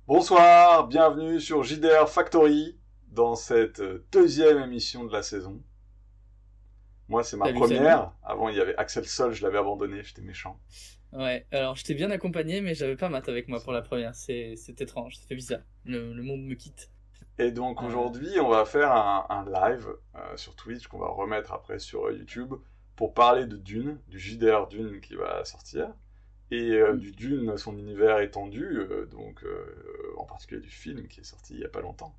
Bonsoir, bienvenue sur JDR Factory dans cette deuxième émission de la saison. Moi, c'est ma Salut, salut. première. Avant, il y avait Axel Sol, je l'avais abandonné, j'étais méchant. Ouais, alors je t'ai bien accompagné, mais j'avais pas Matt avec moi pour la première. C'est étrange, ça fait bizarre. Le monde me quitte. Et donc Euh, aujourd'hui, on va faire un live sur Twitch qu'on va remettre après sur YouTube pour parler de Dune, du JDR Dune qui va sortir, et du Dune, son univers étendu, en particulier du film qui est sorti il y a pas longtemps.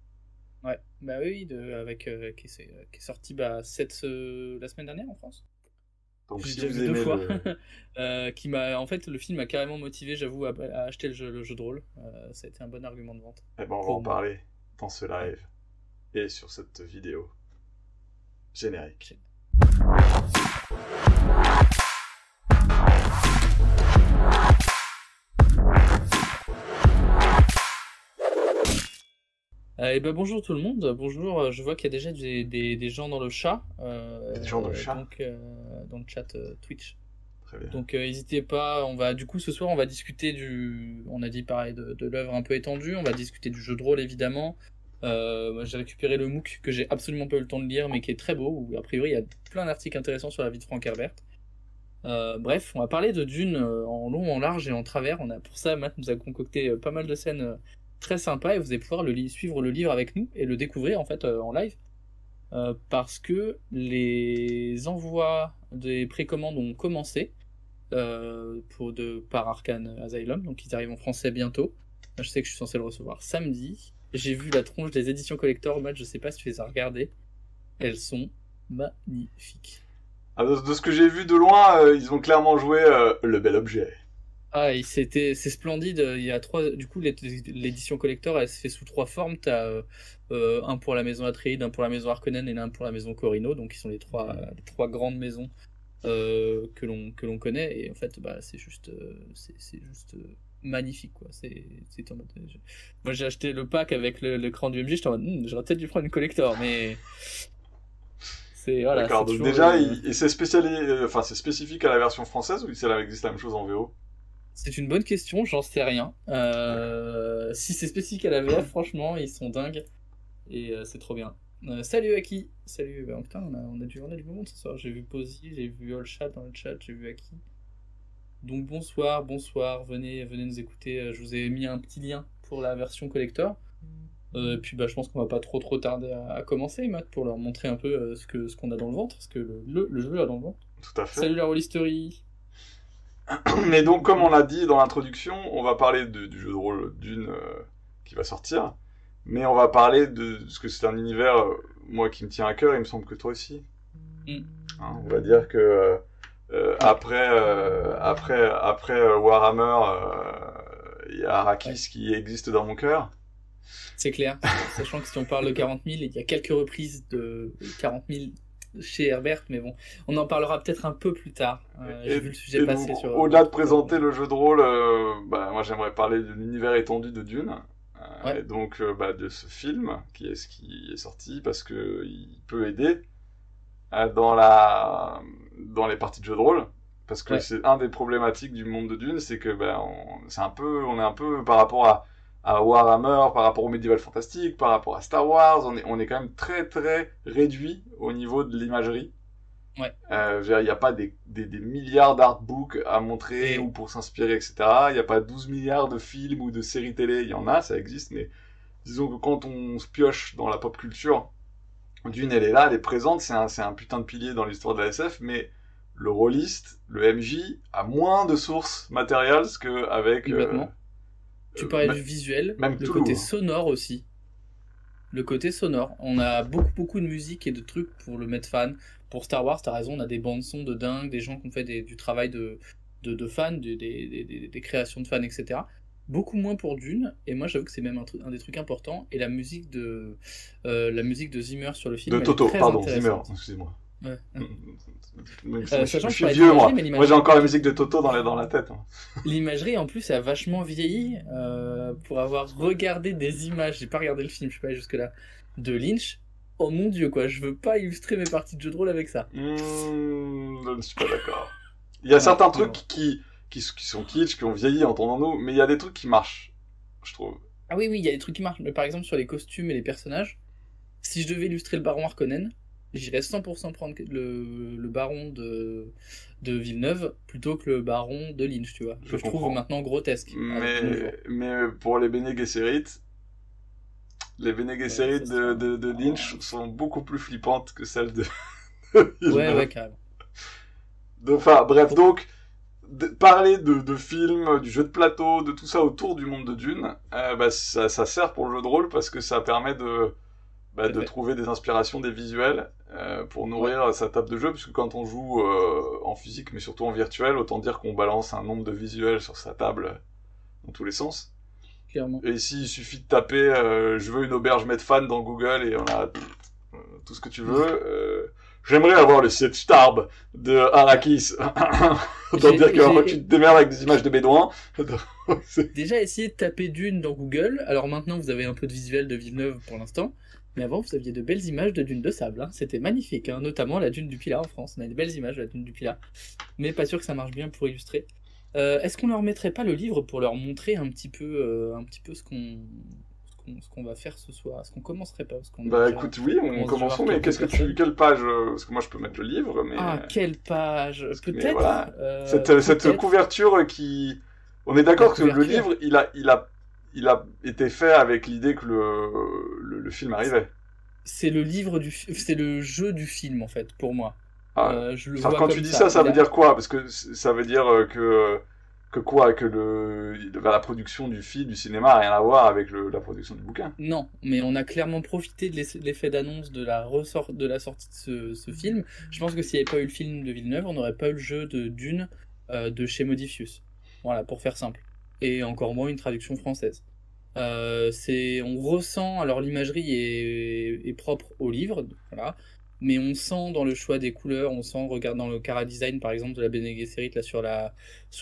ouais, bah oui, qui est sorti la semaine dernière en France. Donc J'ai si déjà vous vu deux aimez fois. le... En fait, le film m'a carrément motivé, j'avoue, à acheter le jeu de rôle. Ça a été un bon argument de vente Eh ben, on va en pour moi. parler dans ce Ouais. live et sur cette vidéo générique. J'ai- et ben bonjour tout le monde, bonjour, je vois qu'il y a déjà des gens dans le chat, Il y a des gens dans le chat. dans le chat Twitch. Très bien. Donc n'hésitez pas, du coup ce soir on va discuter on a dit pareil de l'œuvre un peu étendue, on va discuter du jeu de rôle évidemment. Moi, j'ai récupéré le MOOC que j'ai absolument pas eu le temps de lire mais qui est très beau, où a priori il y a plein d'articles intéressants sur la vie de Frank Herbert. Bref, on va parler de Dune en long, en large et en travers. Pour ça, Matt nous a concocté pas mal de scènes très sympas et vous allez pouvoir suivre le livre avec nous et le découvrir en fait en live. Parce que les envois des précommandes ont commencé par Arcane Asylum, donc ils arrivent en français bientôt. Je sais que je suis censé le recevoir samedi. J'ai vu la tronche des éditions collector, Matt, je sais pas si tu les as regardées. Elles sont magnifiques. Ah, de ce que j'ai vu de loin, ils ont clairement joué le bel objet. Ah, c'est splendide. Il y a du coup, l'édition collector, elle se fait sous trois formes. T'as un pour la maison Atreides, un pour la maison Harkonnen et un pour la maison Corino. Donc, qui sont les trois grandes maisons que l'on connaît. Et en fait, bah, c'est juste magnifique, quoi. C'est en mode, moi, j'ai acheté le pack avec l'écran du MJ. J'étais en mode, j'aurais peut-être dû prendre une collector, mais voilà, D'accord, c'est donc toujours déjà, le. c'est enfin, c'est spécifique à la version française ou ça existe la même chose en VO? C'est une bonne question, j'en sais rien. D'accord. Si c'est spécifique à la VF, franchement, ils sont dingues et c'est trop bien. Salut Aki, salut. Putain, on a du monde ce soir. J'ai vu Posy, j'ai vu Allchat dans le chat, j'ai vu Aki. Donc bonsoir, bonsoir. Venez nous écouter. Je vous ai mis un petit lien pour la version collector. Puis bah, je pense qu'on va pas trop tarder à commencer, Matt, pour leur montrer un peu ce qu'on a dans le ventre, parce que le jeu a dans le ventre. Tout à fait. Salut la Rollisterie. Mais donc, comme on l'a dit dans l'introduction, on va parler du jeu de rôle Dune qui va sortir. Mais on va parler de ce que c'est un univers, moi, qui me tient à cœur, il me semble que toi aussi. Hmm. Hein, on va dire que Ouais, après Warhammer, il y a ouais. Arrakis qui existe dans mon cœur. C'est clair, sachant que si on parle de 40 000, il y a quelques reprises de 40 000 chez Herbert, mais bon, on en parlera peut-être un peu plus tard. J'ai Et, vu le sujet et donc, passer sur au-delà de Twitter. présenter le jeu de rôle, moi j'aimerais parler de l'univers étendu de Dune. Ouais, Et donc de ce film qui est sorti parce que il peut aider dans dans les parties de jeu de rôle parce que ouais, c'est un des problématiques du monde de Dune, c'est que on est un peu par rapport à Warhammer, par rapport au médiéval fantastique, par rapport à Star Wars, on est quand même très très réduit au niveau de l'imagerie. ouais. Il n'y a pas des milliards d'artbooks à montrer ou Et pour s'inspirer, etc. Il n'y a pas 12 milliards de films ou de séries télé. Il y en a, ça existe, mais disons que quand on se pioche dans la pop culture, Dune, elle est là, elle est présente, c'est un putain de pilier dans l'histoire de la SF, mais le rôliste, le MJ, a moins de sources matérielles qu'avec complètement. Tu parlais du même, visuel, même le Toulouse. côté Hein. sonore aussi. Le côté sonore. On a beaucoup de musique et de trucs pour le mettre fan. Pour Star Wars, t'as raison, on a des bandes son de dingue, des gens qui ont fait du travail de fans, des créations de fans, etc. Beaucoup moins pour Dune, et moi j'avoue que c'est même un des trucs importants. Et la musique de Zimmer sur le De film, elle est Toto, très pardon, Zimmer, intéressante. excusez-moi. Ouais. Je Sachant que je suis parlais vieux, d'imagerie, moi. mais Moi, j'ai l'imagerie encore la musique de Toto dans la tête. Hein. l'imagerie en plus a vachement vieilli pour avoir regardé des images. J'ai pas regardé le film, je suis pas allé jusque-là. De Lynch. Oh mon dieu, quoi, je veux pas illustrer mes parties de jeu de rôle avec ça. Je ne suis pas d'accord. Il y a Ouais, certains mais trucs bon. qui sont kitsch, qui ont vieilli, entendons-nous, mais il y a des trucs qui marchent, je trouve. Ah oui, oui, il y a des trucs qui marchent. Mais par exemple, sur les costumes et les personnages, si je devais illustrer le baron Harkonnen, j'irais 100% prendre le baron de Villeneuve plutôt que le baron de Lynch, tu vois. Je Que je trouve comprends. maintenant grotesque de nos jours. Mais pour les Bene Ouais, Gesserit ça sera. de Lynch sont beaucoup plus flippantes que celles de Ouais, ouais, Villeneuve. carrément. Enfin, bref, Pour- donc, parler de films, du jeu de plateau, de tout ça autour du monde de Dune, bah, ça sert pour le jeu de rôle parce que ça permet Tout à de fait. trouver des inspirations, des visuels pour Ouais, nourrir sa table de jeu, puisque quand on joue en physique, mais surtout en virtuel, autant dire qu'on balance un nombre de visuels sur sa table dans tous les sens. clairement. Et ici, il suffit de taper je veux une auberge Medfan dans Google et on a tout ce que tu veux. J'aimerais avoir le Sith Starb de Arrakis. Autant dire que tu te J'ai démerdes avec des images de bédouins. déjà essayé de taper Dune dans Google. Alors maintenant, vous avez un peu de visuel de Villeneuve pour l'instant. Mais avant, vous aviez de belles images de dunes de sable, hein. C'était magnifique, hein. Notamment la dune du Pilat en France. On a des belles images de la dune du Pilat. Mais pas sûr que ça marche bien pour illustrer. Est-ce qu'on leur mettrait pas le livre pour leur montrer un petit peu ce qu'on va faire ce soir? Est-ce qu'on commencerait pas? Parce qu'on est Bah déjà, écoute, oui, on on commence déjà à commençons, avoir mais quelques personnes. quelle page parce que moi je peux mettre le livre, Ah, quelle page! mais Peut-être, voilà. Cette peut-être couverture qui... On est la d'accord que le couverture. livre, il a été fait avec l'idée que le film arrivait. C'est le livre c'est le jeu du film en fait pour moi. Ah, Je le enfin, vois quand tu comme dis ça. ça, ça veut dire quoi? Parce que ça veut dire que quoi? Que la production du film, du cinéma a rien à voir avec la production du bouquin. Non, mais on a clairement profité de l'effet d'annonce de la sortie de ce film. Je pense que s'il n'y avait pas eu le film de Villeneuve, on n'aurait pas eu le jeu de Dune de chez Modifius. Voilà, pour faire simple. Et encore moins une traduction française. On ressent, alors l'imagerie est propre au livre, voilà, mais on sent dans le choix des couleurs, on sent, regarde dans le chara design par exemple de la Bene Gesserit là sur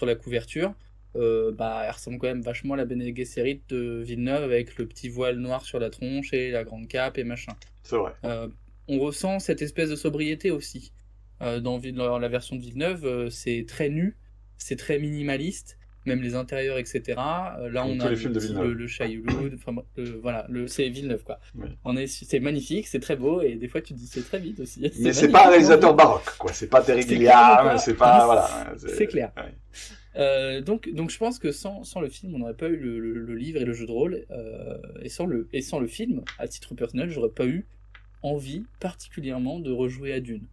la couverture, bah elle ressemble quand même vachement à la Bene Gesserit de Villeneuve avec le petit voile noir sur la tronche et la grande cape et machin. C'est vrai. Euh, on ressent cette espèce de sobriété aussi. Dans la version de Villeneuve, c'est très nu, c'est très minimaliste, même les intérieurs, etc. Là, Comme on tous a les films de Villeneuve. le Chaillou, enfin, voilà, c'est Villeneuve, quoi. Oui. C'est magnifique, c'est très beau, et des fois, tu te dis c'est très vite aussi. Mais C'est c'est pas un magnifiquement réalisateur vite. baroque, quoi. C'est pas Terry C'est clairement Gilliam, pas. c'est pas, voilà. C'est clair. Ouais. Donc je pense que sans le film, on n'aurait pas eu le livre et le jeu de rôle, et sans le film, à titre personnel, j'aurais pas eu envie particulièrement de rejouer à Dune,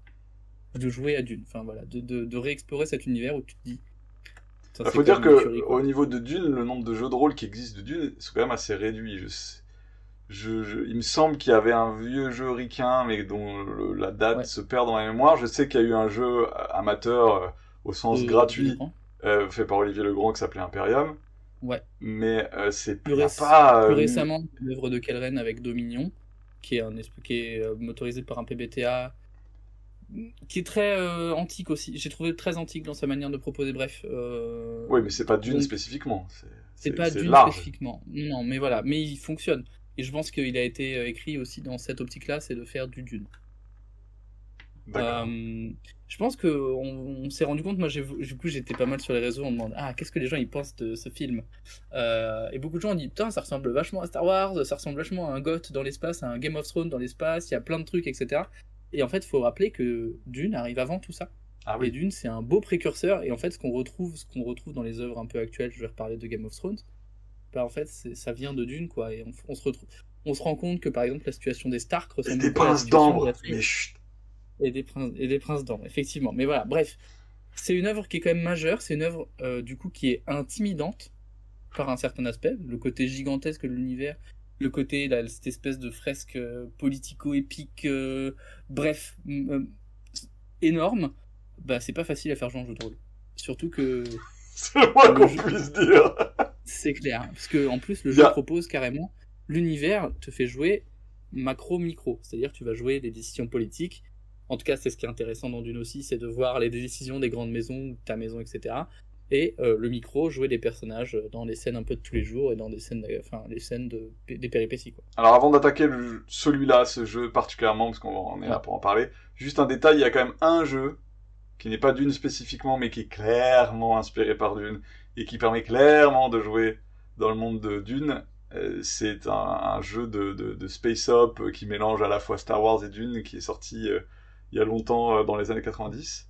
de jouer à Dune, enfin voilà, de réexplorer cet univers où tu te dis, ça Bah, c'est faut quand dire même une tuerie que quoi. au niveau de Dune, le nombre de jeux de rôle qui existent de Dune, c'est quand même assez réduit. Il me semble qu'il y avait un vieux jeu ricain, mais dont la date Ouais, se perd dans la mémoire. Je sais qu'il y a eu un jeu amateur au sens de gratuit Legrand. fait par Olivier Legrand qui s'appelait Imperium, Ouais. mais Plus, il n'y a réc- pas plus récemment, l'œuvre de Kellren avec Dominion, qui est motorisé par un PBTA, qui est très antique aussi. J'ai trouvé très antique dans sa manière de proposer. Bref, oui, mais c'est pas Dune donc spécifiquement. c'est pas C'est Dune large. spécifiquement. Non, mais voilà, mais il fonctionne. Et je pense qu'il a été écrit aussi dans cette optique-là, c'est de faire du Dune. D'accord. Euh, je pense que on s'est rendu compte, moi du coup j'étais pas mal sur les réseaux, on me demande ah qu'est-ce que les gens ils pensent de ce film. Et beaucoup de gens ont dit putain ça ressemble vachement à Star Wars, ça ressemble vachement à un GOT dans l'espace, à un Game of Thrones dans l'espace, il y a plein de trucs etc. Et en fait il faut rappeler que Dune arrive avant tout ça. Ah Et oui. Dune c'est un beau précurseur et en fait ce qu'on retrouve dans les œuvres un peu actuelles, je vais reparler de Game of Thrones, bah en fait ça vient de Dune quoi et on se rend compte que par exemple la situation des Stark Et ressemble des beaucoup à la princes situation de d'ambre. la Mais tribu chut. et des princes d'or, effectivement. Mais voilà, bref, c'est une œuvre qui est quand même majeure, c'est une œuvre du coup qui est intimidante par un certain aspect, le côté gigantesque de l'univers, le côté, là, cette espèce de fresque politico-épique, bref, énorme, bah c'est pas facile à faire jouer en jeu de rôle. Surtout que C'est le moins le qu'on jeu, puisse dire. c'est clair, parce que en plus le Il y jeu a... propose carrément, l'univers te fait jouer macro-micro, c'est-à-dire tu vas jouer des décisions politiques. En tout cas, c'est ce qui est intéressant dans Dune aussi, c'est de voir les décisions des grandes maisons, ta maison, etc. Et le micro, jouer des personnages dans les scènes un peu de tous les jours et dans des scènes, enfin, les scènes des péripéties, quoi. Alors avant d'attaquer celui-là, ce jeu particulièrement, parce qu'on en est là Ouais. pour en parler, juste un détail, il y a quand même un jeu qui n'est pas Dune spécifiquement, mais qui est clairement inspiré par Dune, et qui permet clairement de jouer dans le monde de Dune, C'est un jeu de space op qui mélange à la fois Star Wars et Dune, qui est sorti il y a longtemps dans les années 90.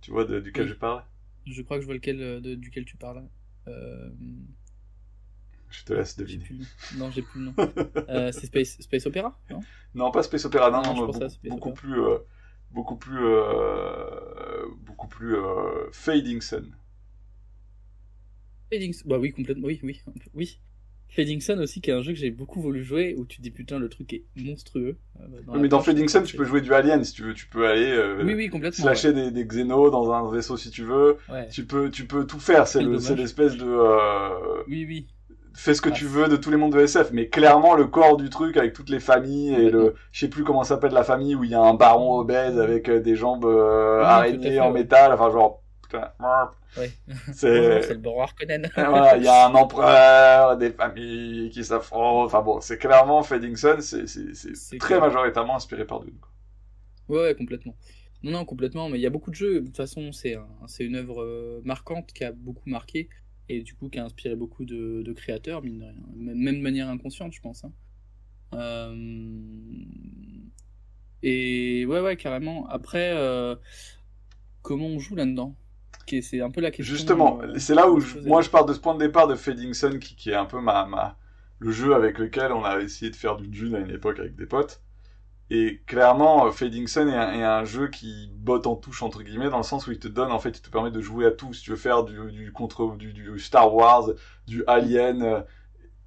Tu vois duquel Oui. je parle? Je crois que je vois duquel tu parles. Je te laisse J'ai deviner. plus le nom. Non, j'ai plus le nom. C'est Space Opera, non? Non, pas Space Opera, non, Non, je non, pense à Space beaucoup Opera. plus, beaucoup plus Fading Sun. Fading Sun, bah oui, complètement, oui. Fading Sun aussi, qui est un jeu que j'ai beaucoup voulu jouer, où tu te dis putain, le truc est monstrueux. Oui, mais dans Fading Sun, tu peux jouer du Alien si tu veux. Tu peux aller Oui, complètement. slasher des xénos dans un vaisseau si tu veux. Ouais. Tu peux tout faire. C'est l'espèce de Oui. fais ce que tu veux de tous les mondes de SF. Mais clairement, le corps du truc avec toutes les familles et je sais plus comment s'appelle la famille où il y a un baron obèse avec des jambes araignées en métal. Enfin, genre. Putain. Ouais. C'est le baron Harkonnen. Voilà, il y a un empereur, des familles qui s'affrontent. Enfin bon, c'est clairement Fading Sun, c'est très majoritairement inspiré par Dune. Ouais, complètement. Non, complètement. Mais il y a beaucoup de jeux. De toute façon, c'est une œuvre marquante qui a beaucoup marqué et du coup qui a inspiré beaucoup de créateurs, mine de rien. Même de manière inconsciente, je pense. Et ouais, carrément. Après, comment on joue là-dedans? C'est un peu la question. Justement, c'est là où moi je pars de ce point de départ de Fading Sun qui est un peu le jeu avec lequel on a essayé de faire du Dune à une époque avec des potes. Et clairement, Fading Sun est un jeu qui botte en touche entre guillemets dans le sens où il te donne, en fait, il te permet de jouer à tout. Si tu veux faire du Star Wars, du Alien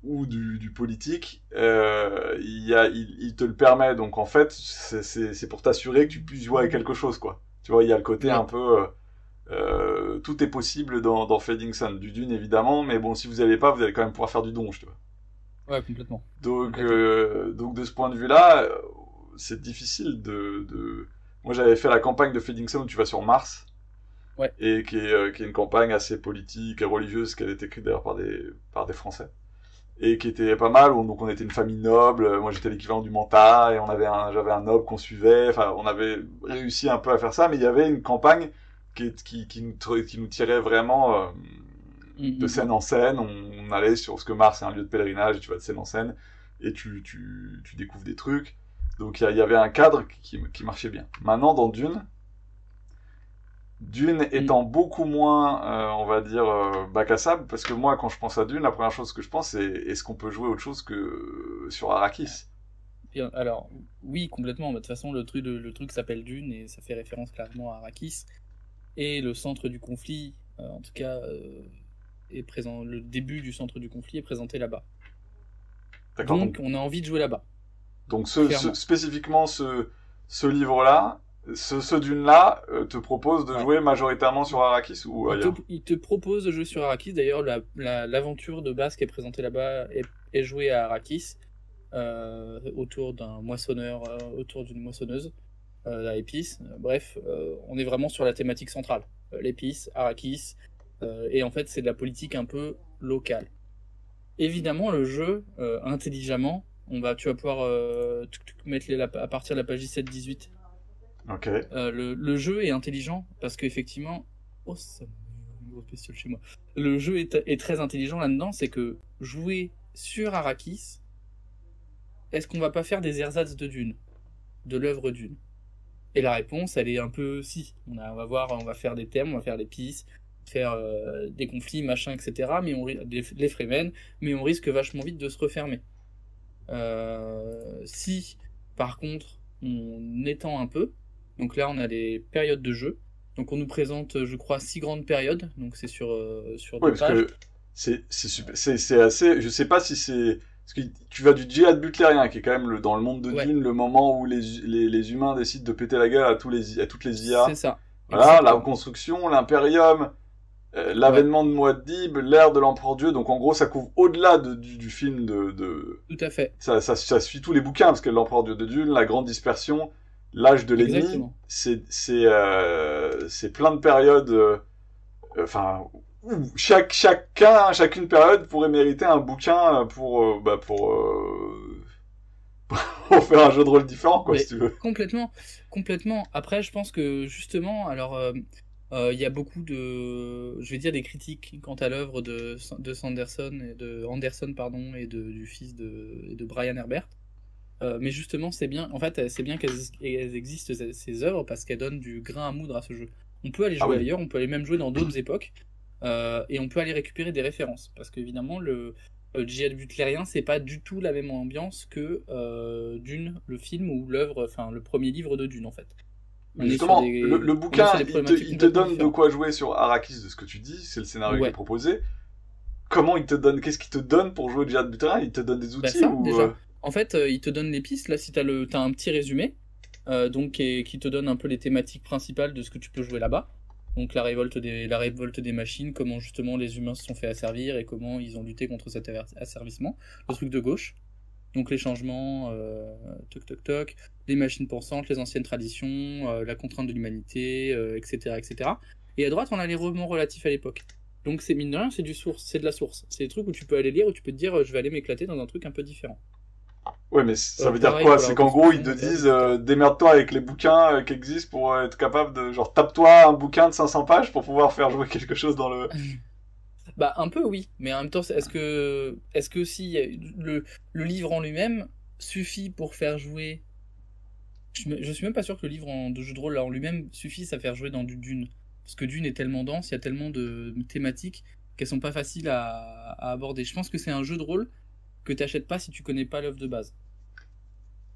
ou du politique, il te le permet. Donc en fait, c'est pour t'assurer que tu puisses jouer à quelque chose, quoi. Tu vois, il y a le côté un peu tout est possible dans Fading Sun. Du Dune évidemment, mais bon, si vous n'y allez pas, vous allez quand même pouvoir faire du donjon, tu vois. Ouais, complètement. Donc de ce point de vue-là, c'est difficile Moi, j'avais fait la campagne de Fading Sun où tu vas sur Mars. Ouais. Et qui est une campagne assez politique et religieuse, qui avait été écrite d'ailleurs par des Français. Et qui était pas mal, donc on était une famille noble, moi j'étais l'équivalent du Manta, et j'avais un noble qu'on suivait, enfin on avait réussi un peu à faire ça, mais il y avait une campagne qui nous tirait vraiment de scène en scène. On allait sur ce que Mars est un lieu de pèlerinage, et tu vas de scène en scène, et tu découvres des trucs. Donc il y avait un cadre qui marchait bien. Maintenant dans Dune étant beaucoup moins, on va dire, bac à sable, parce que moi, quand je pense à Dune, la première chose que je pense, c'est est-ce qu'on peut jouer autre chose que sur Arrakis? Alors, oui, complètement. De toute façon, le truc s'appelle Dune et ça fait référence clairement à Arrakis. Et le centre du conflit, en tout cas, est présent. Le début du centre du conflit est présenté là-bas. D'accord. Donc, on a envie de jouer là-bas. Donc, spécifiquement, ce livre-là, ce Dune-là te propose de jouer majoritairement sur Arrakis ou ailleurs? Il te propose de jouer sur Arrakis. D'ailleurs, l'aventure de base qui est présentée là-bas est jouée à Arrakis, autour d'un moissonneur, autour d'une moissonneuse, la épice. Bref, on est vraiment sur la thématique centrale. L'épice, Arrakis, et en fait, c'est de la politique un peu locale. Évidemment, le jeu, intelligemment, tu vas pouvoir mettre à partir de la page 17-18. Ok. Le jeu est intelligent parce qu'effectivement, ça une grosse bestiole chez moi. Le jeu est très intelligent là-dedans, c'est que jouer sur Arrakis, est-ce qu'on va pas faire des ersatz de Dune, de l'œuvre Dune? Et la réponse, elle est un peu si. On va faire des thèmes, on va faire des pistes, faire des conflits, machin, etc. Mais les Fremen, mais on risque vachement vite de se refermer. Si, par contre, on étend un peu. Donc là, on a les périodes de jeu. Donc on nous présente, je crois, 6 grandes périodes. Donc c'est sur 2 parce pages. que c'est assez. Je sais pas si c'est. Parce que tu vas du djihad butlérien, qui est quand même dans le monde de Dune, le moment où les humains décident de péter la gueule à toutes les IA. C'est ça. Voilà, exactement. la reconstruction, l'impérium, l'avènement de Muad'Dib, l'ère de l'empereur Dieu. Donc en gros, ça couvre au-delà du film de. Tout à fait. Ça suit tous les bouquins, parce que l'empereur Dieu de Dune, la grande dispersion, l'âge de l'ennemi, c'est plein de périodes. Enfin, chacune période pourrait mériter un bouquin pour faire un jeu de rôle différent, quoi, si tu veux. Complètement. Après, je pense que justement, alors Il y a beaucoup je vais dire des critiques quant à l'œuvre de Sanderson et de Anderson, pardon, et du fils de Brian Herbert. Mais justement, c'est bien, en fait, c'est bien qu'elles existent ces œuvres parce qu'elles donnent du grain à moudre à ce jeu. On peut aller Ah jouer oui. ailleurs, on peut aller même jouer dans d'autres époques, et on peut aller récupérer des références parce qu'évidemment, le Djihad butlérien, c'est pas du tout la même ambiance que Dune, le film ou l'œuvre, enfin le premier livre de Dune en fait. Mais justement, le On est bouquin, sur des problématiques il te complètement donne de différentes. quoi jouer sur Arrakis de ce que tu dis, c'est le scénario qui est Ouais. proposé. Comment il te donne, qu'est-ce qu'il te donne pour jouer au Jihad Buterin? Il te donne des Bah outils ça, ou déjà. En fait, il te donne les pistes. Là, si t'as un petit résumé, donc qui te donne un peu les thématiques principales de ce que tu peux jouer là-bas. Donc la révolte des machines, comment justement les humains se sont fait asservir et comment ils ont lutté contre cet asservissement. Le truc de gauche. Donc les changements, toc toc toc, les machines pensantes, les anciennes traditions, la contrainte de l'humanité, etc., etc. Et à droite, on a les romans relatifs à l'époque. Donc c'est mine de rien, c'est c'est de la source. C'est des trucs où tu peux aller lire, où tu peux te dire, je vais aller m'éclater dans un truc un peu différent. ouais, mais ça veut dire Pareil quoi? pour la C'est qu'en gros, ils reconstruction te moderne, disent etc. démerde-toi avec les bouquins qui existent pour être capable de genre tape-toi un bouquin de 500 pages pour pouvoir faire jouer quelque chose dans le. Bah un peu oui, mais en même temps, est-ce que si le livre en lui-même suffit pour faire jouer. Je suis même pas sûr que le livre de jeu de rôle là, en lui-même suffise à faire jouer dans du Dune. Parce que Dune est tellement dense, il y a tellement de thématiques qu'elles sont pas faciles à aborder. Je pense que c'est un jeu de rôle que t'achètes pas si tu connais pas l'œuvre de base.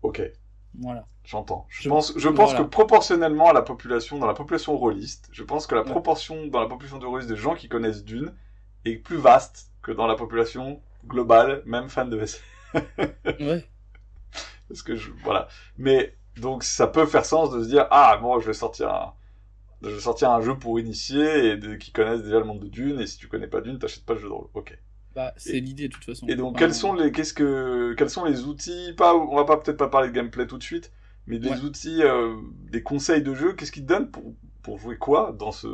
Ok, Voilà. j'entends. Je, Je pense que voilà. proportionnellement à la population, dans la population rôliste, je pense que la Ouais. proportion dans la population de rôlistes de gens qui connaissent Dune est plus vaste que dans la population globale, même fan de VC. Ouais. Parce que voilà. Mais donc ça peut faire sens de se dire ah bon je vais sortir un jeu pour initier qui connaissent déjà le monde de Dune et si tu connais pas Dune t'achètes pas le jeu de rôle. Ok. Bah c'est Et, l'idée de toute façon. et donc Enfin, quels sont les outils pas on va pas peut-être pas parler de gameplay tout de suite mais ouais. les outils des conseils de jeu qu'est-ce qu'ils te donnent pour jouer quoi dans ce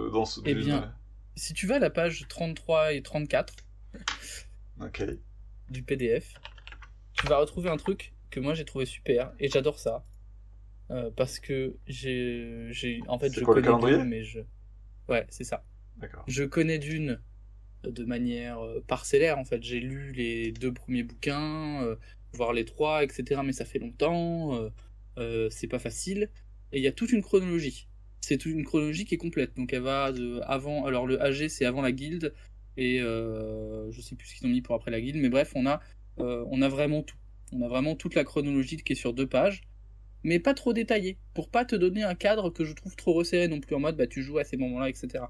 Eh Dune. bien, si tu vas à la page 33 et 34 Ok. du PDF, tu vas retrouver un truc que moi j'ai trouvé super et j'adore ça. Parce que en fait, C'est je quoi le connais calendrier? Dune, ouais, c'est ça. D'accord. Je connais Dune de manière parcellaire, en fait. J'ai lu les deux premiers bouquins, voire les trois, etc. Mais ça fait longtemps, c'est pas facile. Et il y a toute une chronologie. C'est toute une chronologie qui est complète. Donc elle va de avant. Alors le AG, c'est avant la guilde. Et je sais plus ce qu'ils ont mis pour après la guilde. Mais bref, on a vraiment tout. On a vraiment toute la chronologie qui est sur 2 pages mais pas trop détaillé, pour pas te donner un cadre que je trouve trop resserré non plus en mode bah tu joues à ces moments-là, etc.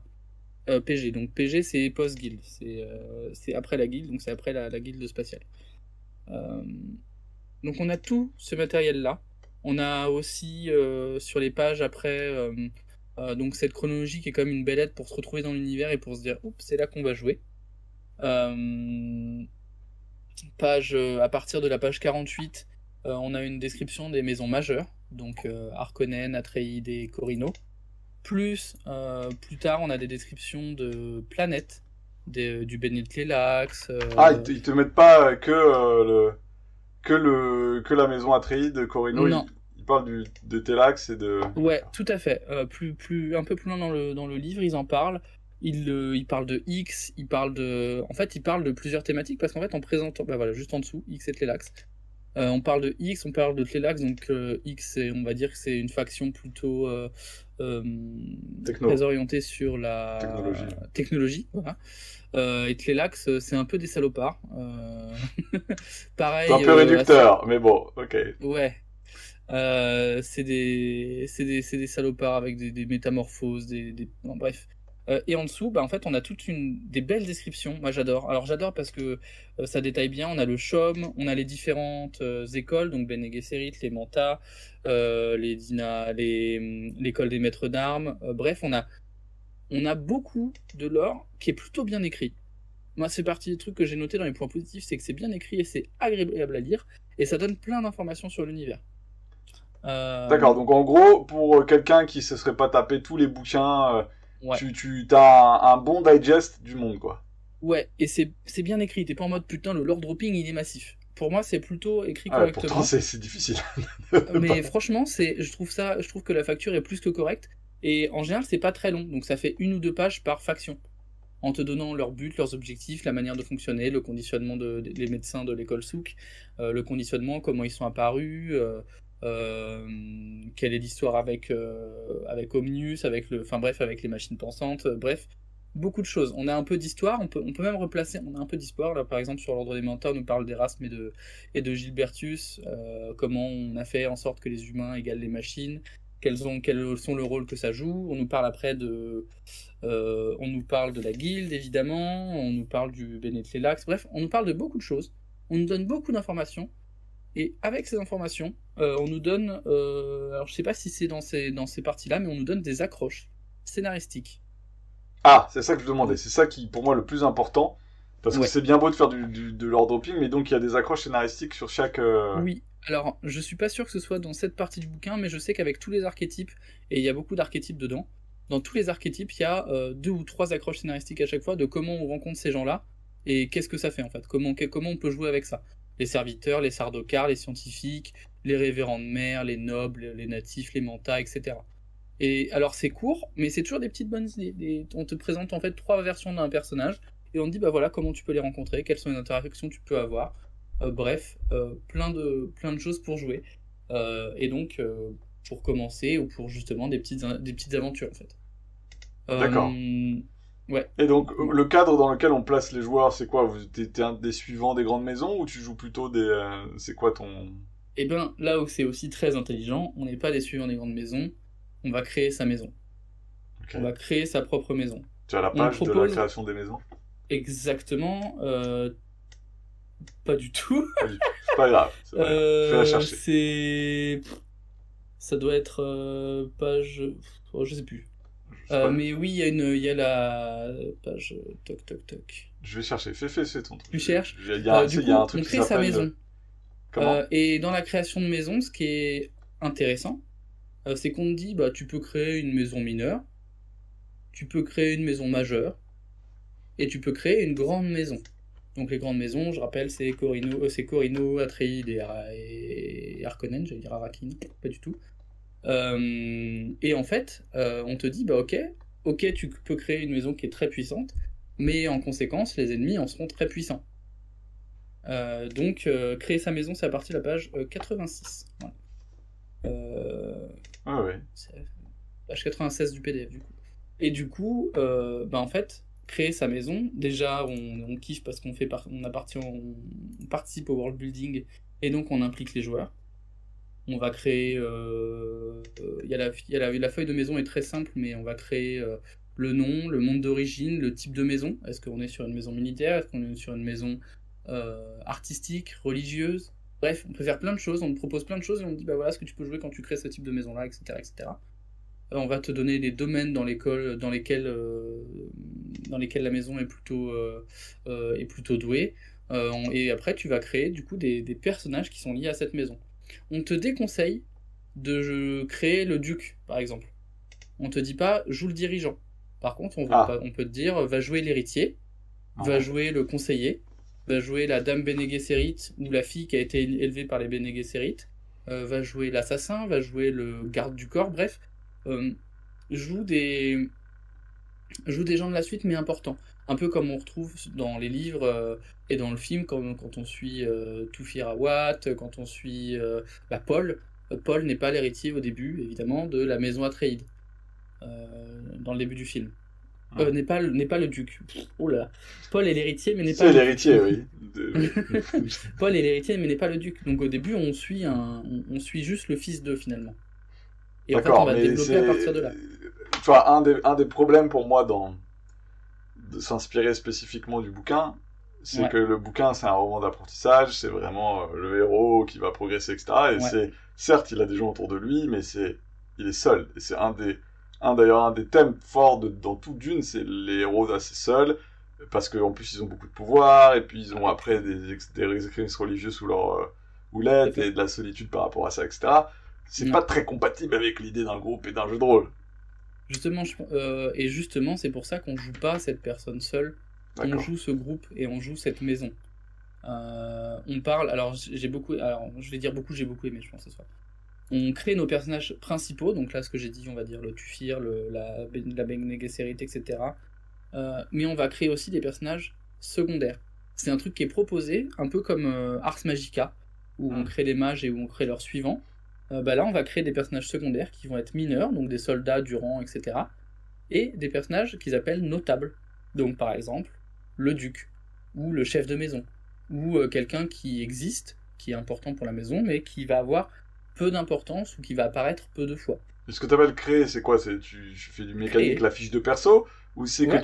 PG, donc PG c'est post-guild, c'est après la guilde, donc c'est après la guilde spatiale. Euh, donc on a tout ce matériel-là. On a aussi sur les pages après donc cette chronologie qui est comme une belle aide pour se retrouver dans l'univers et pour se dire oups c'est là qu'on va jouer. À partir de la page 48, on a une description des maisons majeures, donc Harkonnen, Atreide et Corino. Plus tard, on a des descriptions de planètes, du Bene Tleilax. Ah ils te mettent pas que la maison Atreides de Corino, Non, ils parlent de Telax et de. ouais, D'accord. tout à fait. Un peu plus loin dans le livre, ils en parlent. Ils parlent de X, en fait, ils parlent de plusieurs thématiques parce qu'en fait, en présentant, bah voilà, juste en dessous, X et Tleilax. On parle de X, on parle de Tleilax, donc X, on va dire que c'est une faction plutôt euh, Techno. très orientée sur la Technologie. technologie, voilà. Et Tleilax, c'est un peu des salopards. C'est un Pareil, peu réducteur, mais bon, ok. ouais. C'est des salopards avec des métamorphoses, bon, bref. Et en dessous, bah, en fait, on a des belles descriptions. Moi, j'adore. Alors, j'adore parce que ça détaille bien. On a le CHOM, on a les différentes écoles, donc Bene Gesserit, les Manta, les Dina, l'école des maîtres d'armes. Bref, on a beaucoup de lore qui est plutôt bien écrit. Moi, c'est partie des trucs que j'ai noté dans les points positifs, c'est que c'est bien écrit et c'est agréable à lire, et ça donne plein d'informations sur l'univers. D'accord, Euh, donc en gros, pour quelqu'un qui se serait pas tapé tous les bouquins, ouais. tu as un bon digest du monde, quoi. Ouais, et c'est bien écrit, t'es pas en mode putain, le lore dropping il est massif. Pour moi, c'est plutôt écrit Ah ouais, pourtant correctement. c'est difficile. Mais franchement, je trouve que la facture est plus que correcte. Et en général, c'est pas très long, donc ça fait 1 ou 2 pages par faction, en te donnant leurs buts, leurs objectifs, la manière de fonctionner, le conditionnement des médecins de l'école Souk, le conditionnement, comment ils sont apparus, quelle est l'histoire avec Omnius, enfin bref, avec les machines pensantes, bref, beaucoup de choses. On a un peu d'histoire, on peut même replacer, on a un peu d'histoire, là par exemple sur l'Ordre des Menteurs, on nous parle d'Erasme et de Gilbertus, comment on a fait en sorte que les humains égalent les machines, quels sont le rôle que ça joue. On nous parle après on nous parle de la guilde évidemment, on nous parle du Benetlélax, bref, on nous parle de beaucoup de choses, on nous donne beaucoup d'informations, et avec ces informations, on nous donne, alors je sais pas si c'est dans ces parties-là, mais on nous donne des accroches scénaristiques. Ah, c'est ça que je demandais. C'est ça qui, pour moi, le plus important. Parce que Ouais. c'est bien beau de faire de l'ordre dropping, mais donc il y a des accroches scénaristiques sur chaque. Oui, alors je suis pas sûr que ce soit dans cette partie du bouquin, mais je sais qu'avec tous les archétypes, et il y a beaucoup d'archétypes dedans, dans tous les archétypes, il y a 2 ou 3 accroches scénaristiques à chaque fois de comment on rencontre ces gens-là, et qu'est-ce que ça fait en fait, comment on peut jouer avec ça. Les serviteurs, les sardocars, les scientifiques, les révérends de mer, les nobles, les natifs, les mantas, etc. Et alors c'est court, mais c'est toujours des petites bonnes idées. On te présente en fait 3 versions d'un personnage, et on te dit bah voilà comment tu peux les rencontrer, quelles sont les interactions que tu peux avoir. Bref, plein de choses pour jouer. Et donc pour commencer ou pour justement des petites aventures en fait. D'accord. Ouais. Et donc, le cadre dans lequel on place les joueurs, c'est quoi? T'es un des suivants des grandes maisons ou tu joues plutôt des. C'est quoi ton. Et ben là où c'est aussi très intelligent, on n'est pas des suivants des grandes maisons, on va créer sa maison. Ok. On va créer sa propre maison. Tu as la On page de la propose création des maisons? exactement, pas du tout. Pas du tout. C'est pas grave. C'est pas grave. Je vais la chercher. Ça doit être page, oh, je sais plus. Je sais pas. Mais oui, il y a la page toc toc toc. Je vais chercher. Fais ton truc. Tu cherches. Du Il y a coup, un truc on qui crée sa s'appelle. maison. Comment? Et dans la création de maison, ce qui est intéressant, c'est qu'on te dit, bah, tu peux créer une maison mineure, tu peux créer une maison majeure, et tu peux créer une grande maison. Donc les grandes maisons, je rappelle, c'est Corino, Atreide et Harkonnen, j'allais dire Arrakeen, pas du tout. Et en fait, on te dit, bah ok, tu peux créer une maison qui est très puissante, mais en conséquence, les ennemis en seront très puissants. Donc, créer sa maison, c'est à partir de la page 86. Voilà. Ah ouais. C'est page 96 du PDF, du coup. Et du coup, bah en fait, créer sa maison, déjà, on kiffe parce on participe au world building, et donc on implique les joueurs. On va créer. La feuille de maison est très simple, mais on va créer le nom, le monde d'origine, le type de maison. Est-ce qu'on est sur une maison militaire? Est-ce qu'on est sur une maison artistique, religieuse? Bref, on peut faire plein de choses, on te propose plein de choses et on te dit bah voilà ce que tu peux jouer quand tu crées ce type de maison-là, etc. etc. On va te donner les domaines dans lesquels la maison est plutôt douée. Et après, tu vas créer du coup des personnages qui sont liés à cette maison. On te déconseille de créer le duc, par exemple. On te dit pas joue le dirigeant. Par contre, on peut te dire va jouer l'héritier, va jouer le conseiller, va jouer la dame Bene Gesserit ou la fille qui a été élevée par les Bene Gesserit, va jouer l'assassin, va jouer le garde du corps, bref. Joue des gens de la suite, mais importants. Un peu comme on retrouve dans les livres et dans le film, quand on suit Tufirawat, quand on suit Paul. Paul n'est pas l'héritier au début, évidemment, de la maison Atreide, dans le début du film. N'est pas le duc. Oh là là. Paul est l'héritier, mais n'est pas C'est le l'héritier, duc. oui. Paul est l'héritier, mais n'est pas le duc. Donc au début, on suit juste le fils d'eux, finalement. Et en fait, on va développer à partir de là. Tu vois, un des problèmes pour moi de s'inspirer spécifiquement du bouquin, c'est que le bouquin, c'est un roman d'apprentissage, c'est vraiment le héros qui va progresser, etc. Et certes, il a des gens autour de lui, mais il est seul. Et c'est d'ailleurs, un des thèmes forts dans tout Dune, c'est les héros assez seuls, parce qu'en plus, ils ont beaucoup de pouvoir, et puis ils ont après des expériences religieuses sous leur houlette, et de la solitude par rapport à ça, etc. C'est pas très compatible avec l'idée d'un groupe et d'un jeu de rôle. Justement, c'est pour ça qu'on joue pas cette personne seule. On joue ce groupe et on joue cette maison. On parle. Alors, je vais dire beaucoup, j'ai beaucoup aimé, je pense, ce soir. On crée nos personnages principaux, donc là ce que j'ai dit, on va dire le Tufir, la Bene Gesserit, etc. Mais on va créer aussi des personnages secondaires. C'est un truc qui est proposé, un peu comme Ars Magica, où on crée les mages et où on crée leurs suivants. Là, on va créer des personnages secondaires qui vont être mineurs, donc des soldats du rang, etc. Et des personnages qu'ils appellent notables. Donc par exemple, le duc, ou le chef de maison, ou quelqu'un qui existe, qui est important pour la maison, mais qui va avoir peu d'importance ou qui va apparaître peu de fois. Et ce que tu appelles créer, c'est quoi? Tu fais du mécanique, Créer. la fiche de perso? Ou c'est que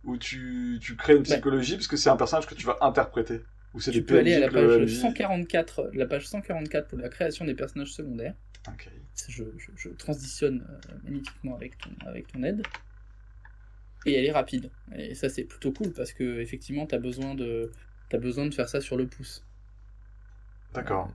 Ouais, tu crées une bah, psychologie parce que c'est un personnage que tu vas interpréter? Ou c'est des tu peux aller à PNJ la que le page MJ... 144, la page 144 pour la création des personnages secondaires. Ok. Je transitionne magnifiquement avec ton aide. Et elle est rapide. Et ça, c'est plutôt cool parce que effectivement, t'as besoin de faire ça sur le pouce. D'accord.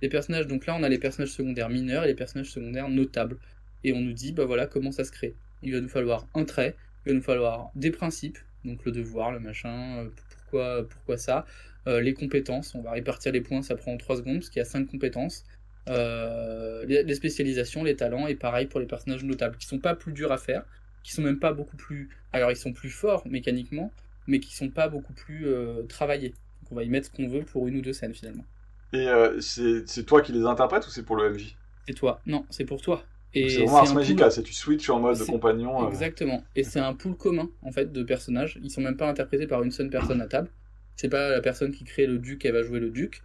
Les personnages, donc là, on a les personnages secondaires mineurs et les personnages secondaires notables. Et on nous dit, bah voilà, comment ça se crée. Il va nous falloir un trait, il va nous falloir des principes, donc le devoir, le machin, pourquoi ça. Les compétences, on va répartir les points, ça prend 3 secondes parce qu'il y a 5 compétences. Les spécialisations, les talents, et pareil pour les personnages notables, qui sont pas plus durs à faire, qui sont même pas beaucoup plus... Alors ils sont plus forts mécaniquement, mais qui sont pas beaucoup plus travaillés. Donc on va y mettre ce qu'on veut pour une ou deux scènes finalement. Et c'est toi qui les interprètes ou c'est pour le MJ? C'est toi. Non, c'est pour toi. Donc c'est Et vraiment c'est Ars un Magica, pool. c'est tu switches en mode C'est compagnon. exactement. Et c'est un pool commun en fait de personnages. Ils sont même pas interprétés par une seule personne à table. C'est pas la personne qui crée le duc, elle va jouer le duc.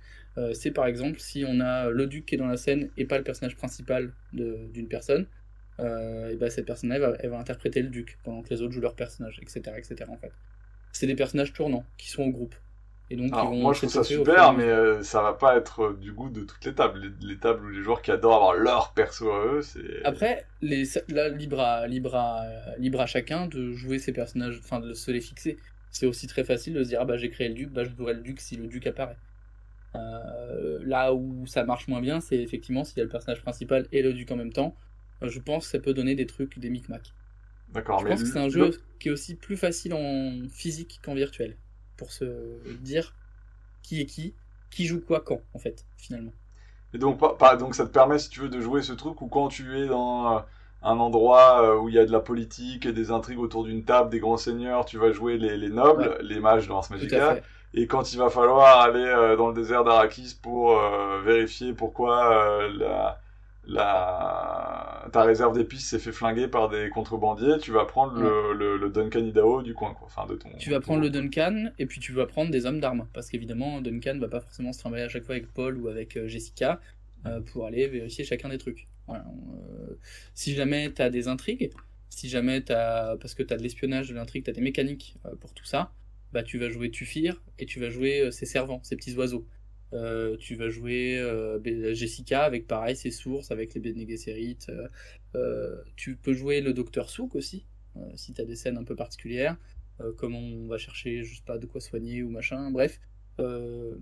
C'est par exemple si on a le duc qui est dans la scène et pas le personnage principal d'une personne, et ben cette personne-là elle va interpréter le duc pendant que les autres jouent leur personnage, etc., etc. En fait, c'est des personnages tournants qui sont au groupe et donc ils Alors, vont moi je trouve ça s'étoffer au fur et à super, mais mesure. ça va pas être du goût de toutes les tables. Les tables où les joueurs qui adorent avoir leur perso à eux, c'est... Après, là, libre à chacun de jouer ses personnages, enfin de se les fixer. C'est aussi très facile de se dire, ah bah j'ai créé le duc, bah je jouerai le duc si le duc apparaît. Là où ça marche moins bien, c'est effectivement s'il y a le personnage principal et le duc en même temps. Je pense que ça peut donner des trucs, des micmacs. D'accord, Je mais pense que c'est un jeu qui est aussi plus facile en physique qu'en virtuel. Pour se dire qui est qui joue quoi quand, en fait, finalement. Et donc, donc ça te permet, si tu veux, de jouer ce truc où quand tu es dans un endroit où il y a de la politique et des intrigues autour d'une table, des grands seigneurs, tu vas jouer les Ouais, nobles, les mages dans Ars tout à Magica. fait. Et quand il va falloir aller dans le désert d'Arrakis pour vérifier pourquoi ta réserve d'épices s'est fait flinguer par des contrebandiers, tu vas prendre Ouais. le Duncan Idaho du coin, quoi. Enfin, de Tu vas ton prendre le groupe. Duncan et puis tu vas prendre des hommes d'armes. Parce qu'évidemment, Duncan va pas forcément se trimballer à chaque fois avec Paul ou avec Jessica pour aller vérifier chacun des trucs. Voilà. Si jamais t'as des intrigues, si jamais t'as. Parce que t'as de l'espionnage, de l'intrigue, t'as des mécaniques pour tout ça, bah tu vas jouer Tufir et tu vas jouer ses servants, ses petits oiseaux. Tu vas jouer Jessica avec pareil ses sources, avec les Bene Gesserit. Tu peux jouer le docteur Souk aussi, si t'as des scènes un peu particulières. Comment on va chercher, je sais pas, de quoi soigner ou machin, bref. Euh,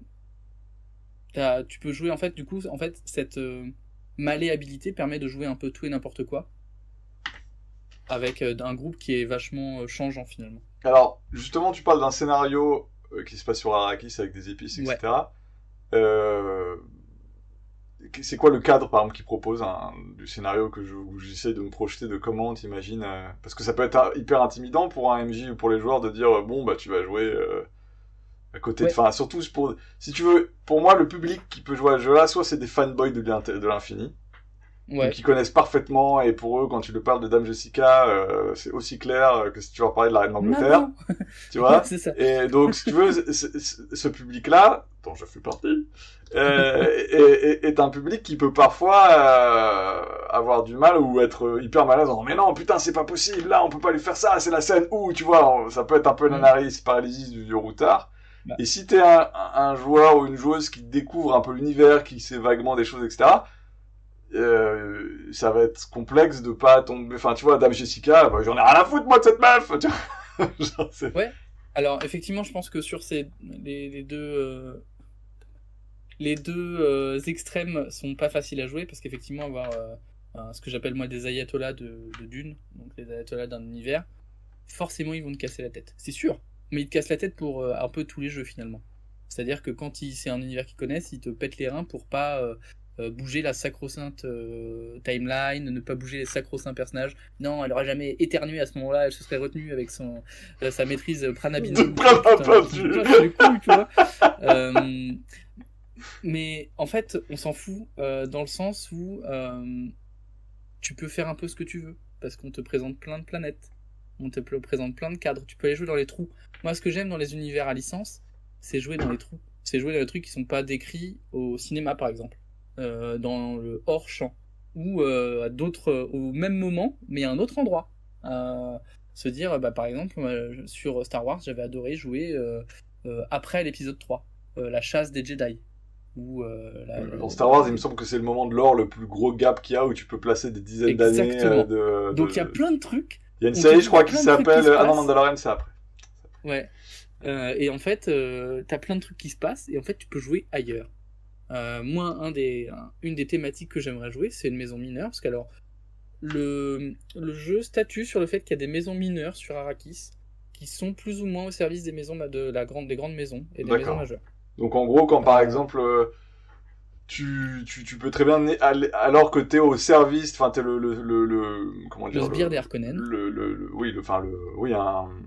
Tu peux jouer, en fait, du coup, en fait, cette malléabilité permet de jouer un peu tout et n'importe quoi, avec un groupe qui est vachement changeant, finalement. Alors, justement, tu parles d'un scénario qui se passe sur Arrakis avec des épices, Ouais, etc. Euh, c'est quoi le cadre, par exemple, qu'il propose du scénario où j'essaie de me projeter de comment t'imagines parce que ça peut être hyper intimidant pour un MJ ou pour les joueurs de dire bon bah tu vas jouer à côté de ouais, enfin surtout pour si tu veux pour moi le public qui peut jouer à ce jeu-là soit c'est des fanboys de l'infini donc ouais. ils connaissent parfaitement et pour eux quand tu leur parles de Dame Jessica c'est aussi clair que si tu leur parlais de la Reine d'Angleterre Maman. tu Ouais, vois. c'est ça. Et donc, si tu veux, ce public-là, dont je fais partie, est un public qui peut parfois avoir du mal ou être hyper malade en disant mais non, putain, c'est pas possible, là, on peut pas lui faire ça, c'est la scène où, tu vois, ça peut être un peu Mm. l'analyse paralysis du vieux routard. Bah, Et si t'es un joueur ou une joueuse qui découvre un peu l'univers, qui sait vaguement des choses, etc., ça va être complexe de pas tomber, enfin, tu vois, Dame Jessica, bah, j'en ai rien à foutre, moi, de cette meuf, tu vois. Genre, ouais. Alors, effectivement, je pense que sur les deux extrêmes sont pas faciles à jouer parce qu'effectivement avoir ce que j'appelle moi des ayatollahs de Dune, donc les ayatollahs d'un univers, forcément ils vont te casser la tête, c'est sûr, mais ils te cassent la tête pour un peu tous les jeux finalement. C'est-à-dire que quand c'est un univers qu'ils connaissent, ils te pètent les reins pour pas bouger la sacro-sainte timeline, ne pas bouger les sacro-saints personnages. Non, elle aurait jamais éternué à ce moment-là, elle se serait retenue avec sa maîtrise Pranabinam. C'est cool, tu vois. Mais en fait, on s'en fout dans le sens où tu peux faire un peu ce que tu veux, parce qu'on te présente plein de planètes, on te présente plein de cadres, tu peux aller jouer dans les trous. Moi, ce que j'aime dans les univers à licence, c'est jouer dans les trous. C'est jouer dans les trucs qui sont pas décrits au cinéma, par exemple. Dans le hors-champ. Ou au même moment, mais à un autre endroit. Se dire, par exemple, sur Star Wars, j'avais adoré jouer après l'épisode 3, la chasse des Jedi. Dans Star Wars, il me semble que c'est le moment de l'or le plus gros gap qu'il y a, où tu peux placer des dizaines d'années Donc il y a plein de trucs. Il y a une série, je crois, qui s'appelle... Ah non, Mandalorian, c'est après. Ouais. Et en fait, t'as plein de trucs qui se passent, et en fait, tu peux jouer ailleurs. Moi, une des thématiques que j'aimerais jouer, c'est une maison mineure, parce qu'alors, le jeu statue sur le fait qu'il y a des maisons mineures sur Arrakis, qui sont plus ou moins au service des maisons des grandes maisons, et des maisons majeures. Donc en gros, quand par exemple... Tu peux très bien, alors que t'es au service, enfin t'es comment dire, le sbire des Harkonnen.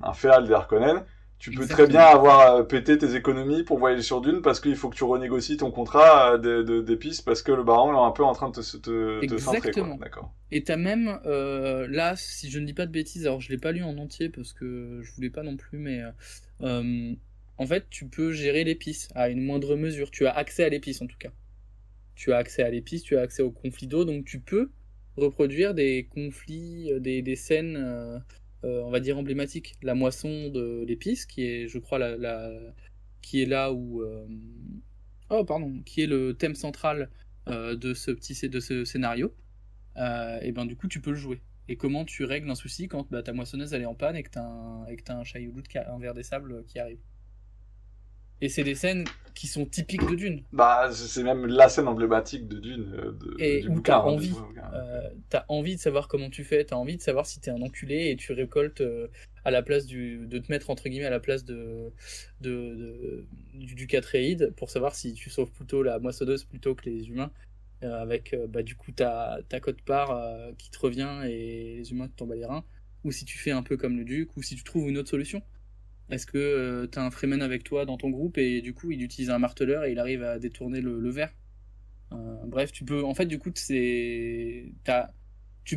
Un féal des Harkonnen. Tu peux très bien avoir pété tes économies pour voyager sur Dune, parce qu'il faut que tu renégocies ton contrat d'épices, parce que le baron est un peu en train de te centrer, quoi. D'accord. Et t'as même, là, si je ne dis pas de bêtises, alors je l'ai pas lu en entier parce que je voulais pas non plus, mais en fait, tu peux gérer l'épice à une moindre mesure. Tu as accès à l'épice en tout cas. Tu as accès à l'épice, tu as accès aux conflits d'eau, donc tu peux reproduire des conflits, des scènes, on va dire emblématiques. La moisson de l'épice, qui est, je crois, qui est là où... qui est le thème central de ce scénario. Et ben du coup, tu peux le jouer. Et comment tu règles un souci quand ta moissonneuse elle est en panne et que t'as un Chaillou un ver des sables qui arrive. Et c'est des scènes qui sont typiques de Dune. C'est même la scène emblématique de Dune. Et où t'as envie. T'as envie de savoir comment tu fais, t'as envie de savoir si t'es un enculé et tu récoltes à la place de te mettre entre guillemets à la place du Catréide pour savoir si tu sauves plutôt la moissonneuse plutôt que les humains. Avec du coup ta quote-part qui te revient et les humains te tombent à les reins. Ou si tu fais un peu comme le Duc, ou si tu trouves une autre solution. Est-ce que t'as un Freeman avec toi dans ton groupe et du coup il utilise un marteleur et il arrive à détourner le verre. Bref, tu peux, en fait, du coup, tu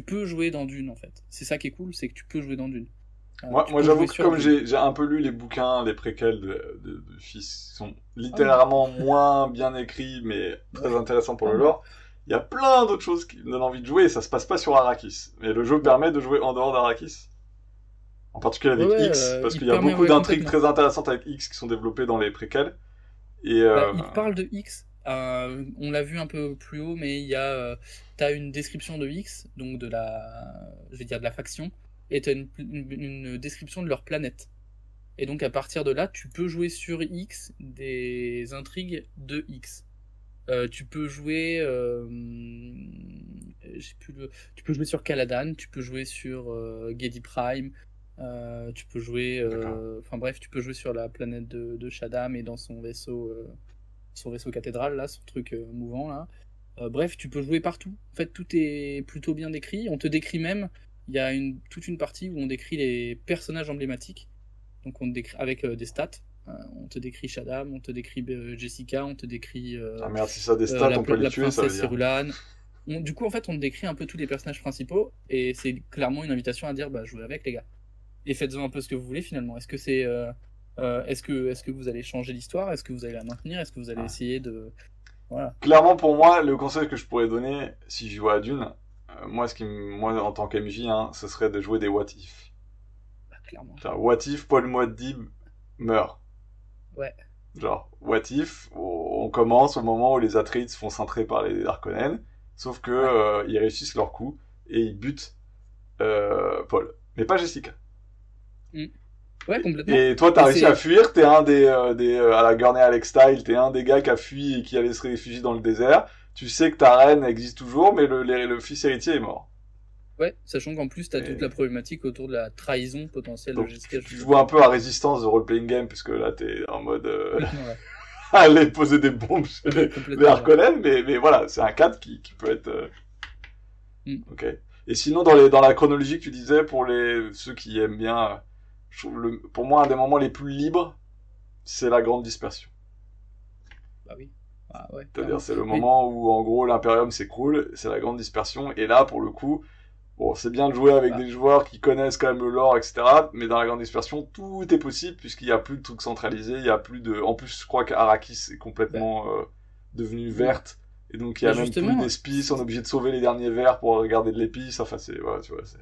peux jouer dans Dune, en fait. C'est ça qui est cool, c'est que tu peux jouer dans Dune. Moi j'avoue que comme j'ai un peu lu les bouquins, les préquels de Fils, qui sont littéralement moins bien écrits, mais très intéressants pour le lore, il y a plein d'autres choses qui me donnent envie de jouer, et ça se passe pas sur Arrakis. Mais le jeu permet de jouer en dehors d'Arrakis. En particulier avec X, parce qu'il y a beaucoup d'intrigues très intéressantes avec X qui sont développées dans les préquels. Et il parle de X. On l'a vu un peu plus haut, mais t'as une description de X, donc de la faction, et t'as une description de leur planète. Et donc à partir de là, tu peux jouer sur X des intrigues de X. Tu peux jouer, tu peux jouer sur Caladan, tu peux jouer sur Giedi Prime. Tu peux jouer, tu peux jouer sur la planète de Shaddam et dans son vaisseau cathédrale là, son truc mouvant là. Bref, tu peux jouer partout. En fait, tout est plutôt bien décrit. On te décrit même, il y a toute une partie où on décrit les personnages emblématiques. Donc on te décrit avec des stats. On te décrit Shaddam, on te décrit Jessica, on te décrit. Ah merde, si ça a des stats, on peut les tuer, ça veut dire. Cerulan. Du coup, en fait, on te décrit un peu tous les personnages principaux et c'est clairement une invitation à dire, jouez avec les gars. Et faites-en un peu ce que vous voulez finalement. Est-ce que c'est, est-ce que vous allez changer l'histoire? Est-ce que vous allez la maintenir? Est-ce que vous allez essayer de, voilà. Clairement pour moi, le conseil que je pourrais donner si je jouais à Dune, moi en tant qu'MJ, ce serait de jouer des what if. Clairement. Genre, what if Paul Muad'Dib meurt. Ouais. Genre, what if on commence au moment où les Atreides se font cintrer par les Harkonnen, sauf que ils réussissent leur coup et ils butent Paul, mais pas Jessica. Ouais, complètement. Et toi, t'as réussi à fuir, t'es un des à la Gurney Alex style, t'es un des gars qui a fui et qui allait se réfugier dans le désert. Tu sais que ta reine existe toujours, mais le fils héritier est mort. Ouais, sachant qu'en plus, t'as toute la problématique autour de la trahison potentielle de Jessica. Tu joues un peu à Résistance de role-playing game, puisque là, t'es en mode... aller poser des bombes chez les Complètement. Harkonnen, mais voilà, c'est un cadre qui peut être... Mm. Ok. Et sinon, dans la chronologie que tu disais, pour ceux qui aiment bien, je trouve pour moi, un des moments les plus libres, c'est la grande dispersion. Bah oui. Ah ouais, clairement. C'est-à-dire, c'est le Mais moment où, en gros, l'Imperium s'écroule, c'est la grande dispersion, et là, pour le coup, bon, c'est bien de jouer avec bah, des joueurs qui connaissent quand même le lore, etc., mais dans la grande dispersion, tout est possible, puisqu'il n'y a plus de trucs centralisés, il y a plus de... En plus, je crois qu'Arrakis est bah, complètement devenue oui. verte, et donc il y Mais a même plus justement, d'épices, on est obligé de sauver les derniers vers pour regarder de l'épice, enfin, c'est... Voilà, tu vois, c'est...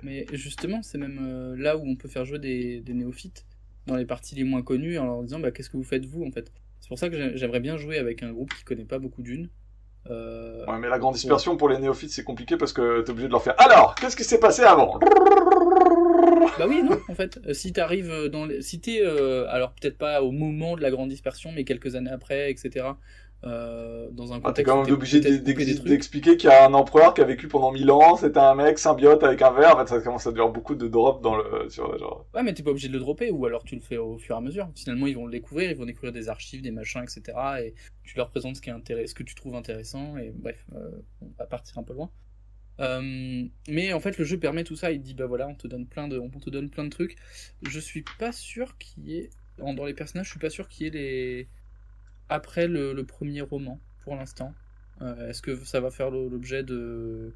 c'est même là où on peut faire jouer des néophytes dans les parties les moins connues en leur disant bah, qu'est-ce que vous faites vous en fait. C'est pour ça que j'aimerais bien jouer avec un groupe qui connaît pas beaucoup d'une. Ouais, mais la grande Pour... dispersion pour les néophytes, c'est compliqué parce que t'es obligé de leur faire. Alors, qu'est-ce qui s'est passé avant? Bah oui, non, en fait, si t'arrives si t'es, alors peut-être pas au moment de la grande dispersion, mais quelques années après, etc., dans un Ah, t'es contexte quand où même t'es obligé peut-être coupé des trucs. d'expliquer qu'il y a un empereur qui a vécu pendant 1000 ans, c'était un mec symbiote avec un verre. En fait, ça commence à devenir beaucoup de drops dans le, genre. Ouais, mais t'es pas obligé de le dropper, ou alors tu le fais au fur et à mesure. Finalement, ils vont le découvrir, ils vont découvrir des archives, des machins, etc., et tu leur présentes ce que tu trouves intéressant, et bref, on va partir un peu loin. Mais en fait, le jeu permet tout ça. Il dit bah voilà, on te donne plein de trucs. Je suis pas sûr qu'il y ait dans les personnages, je suis pas sûr qu'il y ait les après le premier roman pour l'instant. Est-ce que ça va faire l'objet de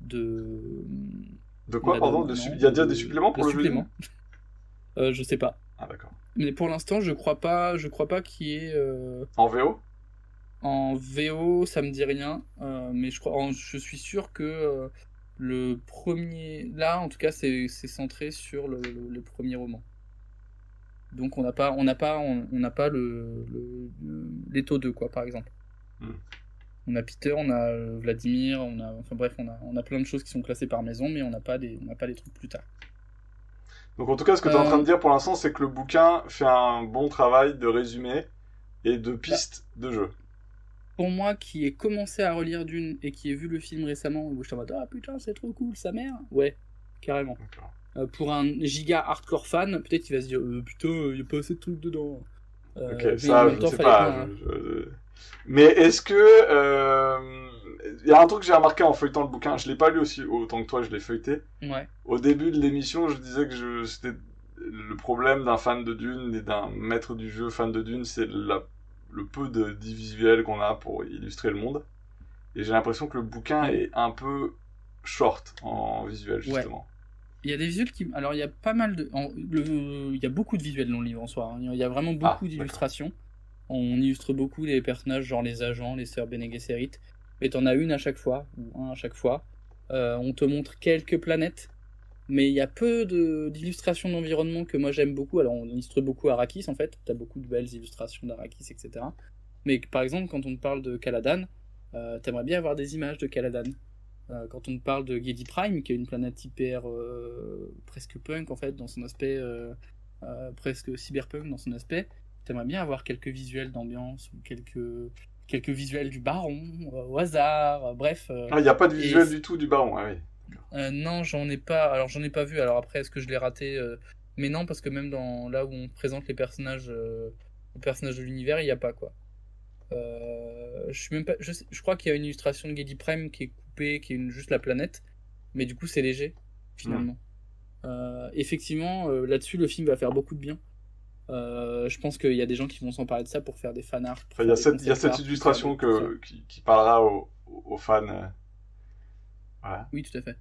De quoi, bah pardon? non, Il y a déjà des suppléments de pour le jeu vidéo? supplément. Je sais pas. Ah, d'accord. Mais pour l'instant, je crois pas qu'il y ait En VO? en VO, ça me dit rien, mais je suis sûr que le premier, là en tout cas, c'est centré sur le premier roman. Donc on n'a pas les taux 2 quoi, par exemple. Hmm. On a Peter, on a Vladimir, enfin bref, on a plein de choses qui sont classées par maison, mais on n'a pas les trucs plus tard. Donc, en tout cas, ce que tu es en train de Euh, dire pour l'instant, c'est que le bouquin fait un bon travail de résumé et de bah, pistes de jeu. pour moi, qui ai commencé à relire Dune et qui ai vu le film récemment, où je suis en mode ah putain c'est trop cool sa mère, ouais, carrément. D'accord. Pour un giga hardcore fan, peut-être qu'il va se dire putain, il n'y a pas assez de trucs dedans. Ok, Mais en ça, même je ne temps, sais fallait pas. pas. Mais est-ce que... Il y a un truc que j'ai remarqué en feuilletant le bouquin, je l'ai pas lu aussi autant que toi, je l'ai feuilleté. Ouais. Au début de l'émission, je disais que c'était le problème d'un fan de Dune et d'un maître du jeu fan de Dune, c'est le peu de visuels qu'on a pour illustrer le monde. Et j'ai l'impression que le bouquin Mm. est un peu short en visuel, Ouais. justement. Il y a des visuels qui. Alors, il y a pas mal de. Il y a beaucoup de visuels dans le livre en soi, hein. Il y a vraiment Ah, beaucoup d'accord. d'illustrations. On illustre beaucoup les personnages, genre les agents, les sœurs Bene Gesserit. Mais t'en as une à chaque fois, ou un à chaque fois. On te montre quelques planètes. Mais il y a peu d'illustrations d'environnement que moi j'aime beaucoup. Alors, on illustre beaucoup Arrakis en fait. T'as beaucoup de belles illustrations d'Arrakis, etc. Mais par exemple, quand on te parle de Caladan, t'aimerais bien avoir des images de Caladan. Quand on te parle de Giedi Prime, qui est une planète hyper presque punk en fait, dans son aspect presque cyberpunk dans son aspect, t'aimerais bien avoir quelques visuels d'ambiance ou quelques visuels du baron au hasard, bref. Ah, il n'y a pas de Et visuel du tout du baron, ah oui. non, j'en ai pas. Alors j'en ai pas vu. Alors après, est-ce que je l'ai raté mais non, parce que même dans là où on présente les personnages de l'univers, il n'y a pas quoi. Je suis même pas. Je crois qu'il y a une illustration de Giedi Prime qui est coupée, qui est juste la planète, mais du coup c'est léger Hmm. finalement. Effectivement, là-dessus le film va faire beaucoup de bien. Je pense qu'il y a des gens qui vont s'emparer de ça pour faire des fan art, pour Enfin, faire des il y a concept cette art, illustration pour faire... qui parlera aux fans. Voilà. Oui, tout à fait.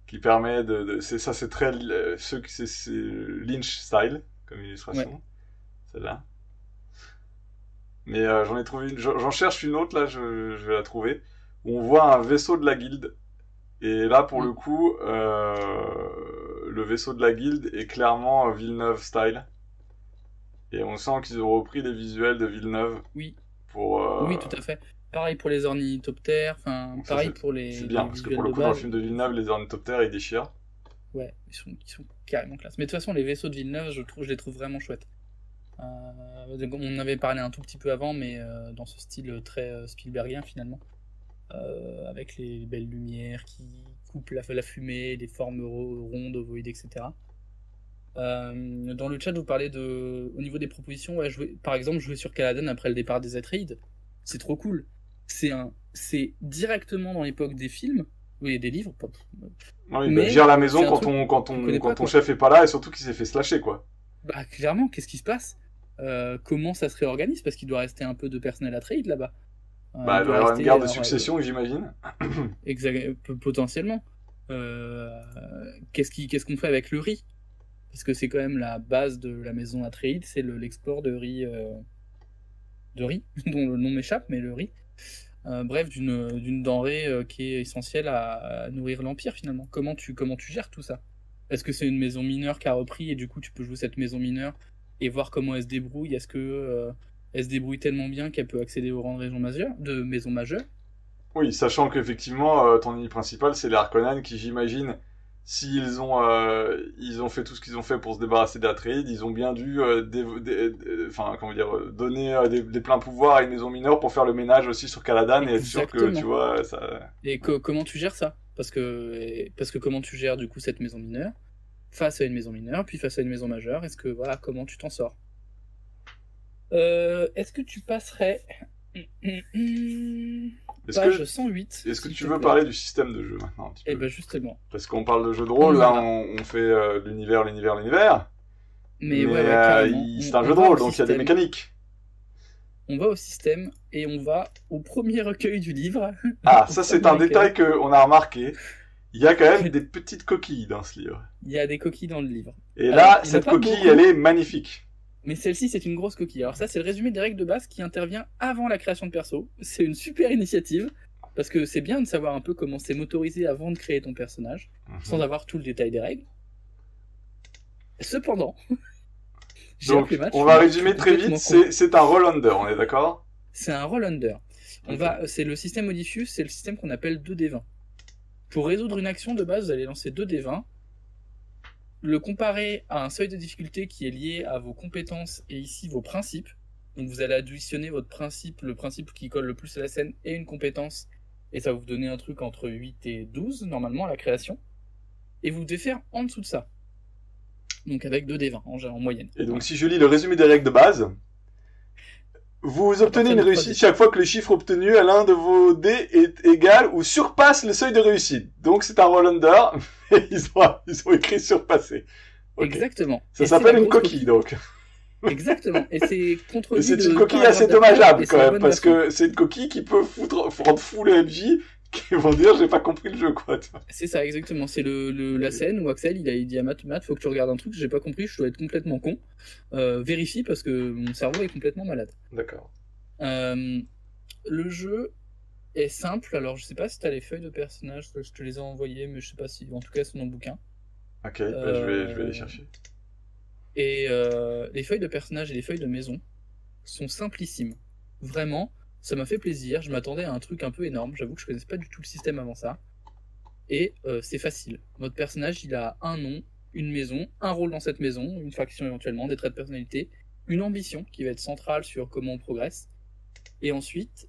Qui permet c'est très c'est Lynch style comme Ouais. illustration, celle-là. Mais j'en ai trouvé une, j'en cherche une autre là, je vais la trouver, où on voit un vaisseau de la guilde. Et là, pour Mm. le coup, le vaisseau de la guilde est clairement Villeneuve style. Et on sent qu'ils ont repris les visuels de Villeneuve Oui, pour. oui, tout à fait. Pareil pour les ornithoptères, enfin, Donc ça, pareil pour c'est bien, les parce que pour visuels le de coup, dans le base. film de Villeneuve, les ornithoptères, ils déchirent. Ouais, ils sont carrément classe. Mais de toute façon, les vaisseaux de Villeneuve, je les trouve vraiment chouettes. On avait parlé un tout petit peu avant, mais dans ce style très Spielbergien finalement, avec les belles lumières qui coupent la fumée, les formes rondes, ovoïdes, etc. Dans le chat, vous parlez au niveau des propositions, ouais, par exemple, jouer sur Caladan après le départ des Atreides. C'est trop cool. C'est directement dans l'époque des films, oui, des livres. Oui, bah, gère la maison quand ton chef est pas là et surtout qu'il s'est fait slasher, quoi. Bah, clairement, qu'est-ce qui se passe? Comment ça se réorganise? Parce qu'il doit rester un peu de personnel Atreides là-bas. Bah, il doit y avoir une guerre de succession, j'imagine. Potentiellement. Qu'est-ce qu'on fait avec le riz? Parce que c'est quand même la base de la maison Atreides, c'est l'export de riz, dont le nom m'échappe, mais le riz. Bref, d'une denrée qui est essentielle à nourrir l'Empire finalement. Comment tu gères tout ça? Est-ce que c'est une maison mineure qui a repris et du coup tu peux jouer cette maison mineure et voir comment elle se débrouille? Est-ce que elle se débrouille tellement bien qu'elle peut accéder au rang de maison majeure? Oui, sachant qu'effectivement, ton ennemi principal, c'est les Harkonnen qui, j'imagine, s'ils ont fait tout ce qu'ils ont fait pour se débarrasser d'Atreides, ils ont bien dû donner des pleins pouvoirs à une maison mineure pour faire le ménage aussi sur Caladan et être sûr que, tu vois, ça... Et comment tu gères ça? Parce que comment tu gères du coup cette maison mineure face à une maison mineure, puis face à une maison majeure? Est-ce que, voilà, comment tu t'en sors? Est-ce que tu passerais... Page 108. Est-ce que tu veux parler du système de jeu maintenant un petit peu? Eh ben justement. Parce qu'on parle de jeu de rôle, là on fait l'univers. Mais c'est un jeu de rôle, donc il y a des mécaniques. On va au système et on va au premier recueil du livre. Ah, ça c'est un détail qu'on a remarqué. Il y a quand même des petites coquilles dans ce livre. Il y a des coquilles dans le livre. Et là, cette coquille, elle est magnifique. Mais celle-ci, c'est une grosse coquille. Alors ça, c'est le résumé des règles de base qui intervient avant la création de perso. C'est une super initiative, parce que c'est bien de savoir un peu comment c'est motorisé avant de créer ton personnage, sans avoir tout le détail des règles. Cependant, donc, on va résumer très vite, c'est un roll-under, on est d'accord? C'est un roll-under. C'est le système Modiphius, c'est le système qu'on appelle 2D20. Pour résoudre une action de base, vous allez lancer 2D20, le comparer à un seuil de difficulté qui est lié à vos compétences et ici vos principes. Donc vous allez additionner votre principe, le principe qui colle le plus à la scène et une compétence, et ça va vous donner un truc entre 8 et 12 normalement à la création. Et vous devez faire en dessous de ça. Donc avec 2d20 en moyenne. Et donc si je lis le résumé des règles de base, vous obtenez une réussite chaque fois que le chiffre obtenu à l'un de vos dés est égal ou surpasse le seuil de réussite. Donc c'est un roll-under, mais ils ont écrit surpasser. Okay. Exactement. Ça s'appelle une coquille donc. Exactement. Et c'est contre. Et c'est une coquille assez dommageable quand même, parce que c'est une coquille qui peut rendre fou les MJ qui vont dire j'ai pas compris le jeu quoi. C'est ça exactement. C'est la scène où Axel il dit à Matt, faut que tu regardes un truc, j'ai pas compris, je dois être complètement con. Vérifie parce que mon cerveau est complètement malade. D'accord. Le jeu est simple. Alors je sais pas si t'as les feuilles de personnages, je te les ai envoyées, mais je sais pas si, en tout cas c'est dans le bouquin. Ok, je vais les chercher. Et les feuilles de personnages et les feuilles de maison sont simplissimes. Vraiment, ça m'a fait plaisir. Je m'attendais à un truc un peu énorme. J'avoue que je connaissais pas du tout le système avant ça. Et c'est facile. Votre personnage, il a un nom, une maison, un rôle dans cette maison, une faction éventuellement, des traits de personnalité, une ambition qui va être centrale sur comment on progresse. Et ensuite,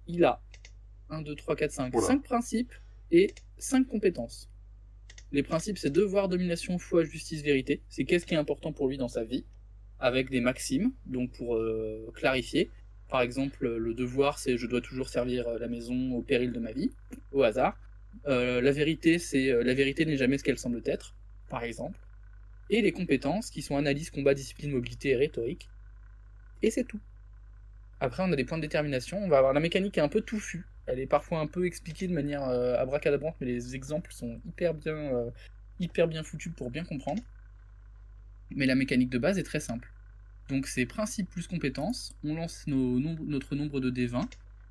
il a 1, 2, 3, 4, 5. 5 principes et 5 compétences. Les principes, c'est devoir, domination, foi, justice, vérité. C'est qu'est-ce qui est important pour lui dans sa vie, avec des maximes, donc pour clarifier. Par exemple, le devoir, c'est je dois toujours servir la maison au péril de ma vie, au hasard. La vérité, c'est la vérité n'est jamais ce qu'elle semble être, par exemple. Et les compétences, qui sont analyse, combat, discipline, mobilité et rhétorique. Et c'est tout. Après, on a des points de détermination. On va avoir la mécanique qui est un peu touffue. Elle est parfois un peu expliquée de manière abracadabrante, mais les exemples sont hyper bien foutus pour bien comprendre. Mais la mécanique de base est très simple. Donc c'est principe plus compétences, on lance notre nombre de D20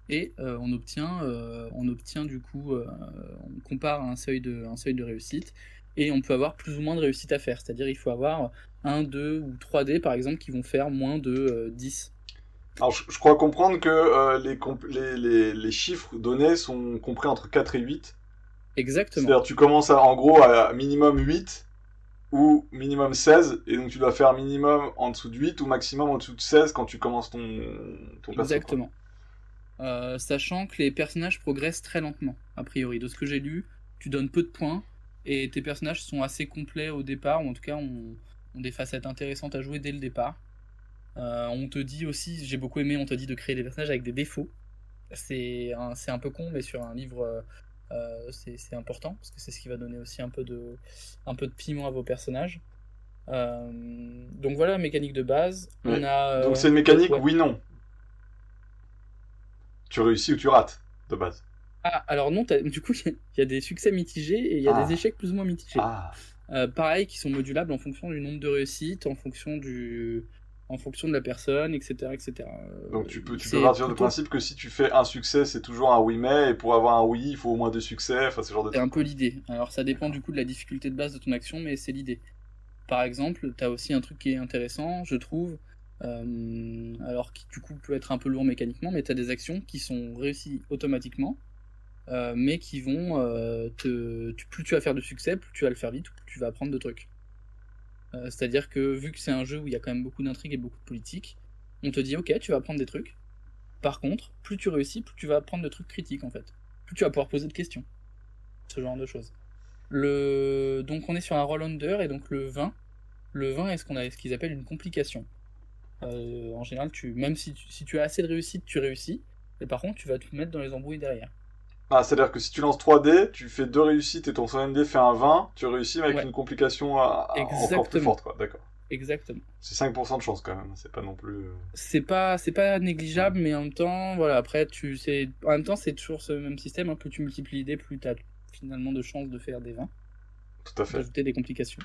et on obtient du coup, on compare à un seuil de réussite et on peut avoir plus ou moins de réussite à faire. C'est-à-dire il faut avoir 1, 2 ou 3 dés par exemple qui vont faire moins de 10. Alors je crois comprendre que les chiffres donnés sont compris entre 4 et 8. Exactement. C'est-à-dire tu commences en gros à minimum 8 ou minimum 16, et donc tu dois faire minimum en dessous de 8 ou maximum en dessous de 16 quand tu commences ton perso. Exactement. Sachant que les personnages progressent très lentement, a priori. De ce que j'ai lu, tu donnes peu de points, et tes personnages sont assez complets au départ, ou en tout cas ont ont des facettes intéressantes à jouer dès le départ. On te dit aussi, j'ai beaucoup aimé, on te dit de créer des personnages avec des défauts. C'est un peu con, mais sur un livre, c'est important, parce que c'est ce qui va donner aussi un peu de piment à vos personnages. Donc voilà la mécanique de base. Ouais. On a, Donc c'est une mécanique ouais. oui-non. Tu réussis ou tu rates, de base. Ah, alors non, du coup, il y a des succès mitigés et il y a des échecs plus ou moins mitigés. Pareil, qui sont modulables en fonction du nombre de réussites, en fonction de la personne, etc. etc. Donc tu peux partir du principe que si tu fais un succès, c'est toujours un oui mais, et pour avoir un oui, il faut au moins 2 succès, enfin ce genre de trucs. C'est un peu l'idée. Alors ça dépend du coup de la difficulté de base de ton action, mais c'est l'idée. Par exemple, tu as aussi un truc qui est intéressant, je trouve, alors qui du coup peut être un peu lourd mécaniquement, mais tu as des actions qui sont réussies automatiquement, mais qui vont plus tu vas faire de succès, plus tu vas le faire vite, plus tu vas apprendre de trucs. C'est-à-dire que vu que c'est un jeu où il y a quand même beaucoup d'intrigues et beaucoup de politique, on te dit ok, tu vas apprendre des trucs. Par contre, plus tu réussis, plus tu vas apprendre de trucs critiques en fait. Plus tu vas pouvoir poser de questions. Ce genre de choses. Donc on est sur un roll under, et donc le 20 est ce qu'ils appellent une complication. En général, même si tu as assez de réussite, tu réussis, mais par contre tu vas te mettre dans les embrouilles derrière. Ah, c'est-à-dire que si tu lances 3D, tu fais 2 réussites et ton MD fait un 20, tu réussis avec une complication encore plus forte, quoi. D'accord. Exactement. C'est 5% de chance quand même, c'est pas non plus... C'est pas négligeable, mais en même temps, voilà, après, en même temps, c'est toujours ce même système, hein, plus tu multiplies les dés, plus tu as finalement de chances de faire des 20. Tout à fait. D'ajouter des complications.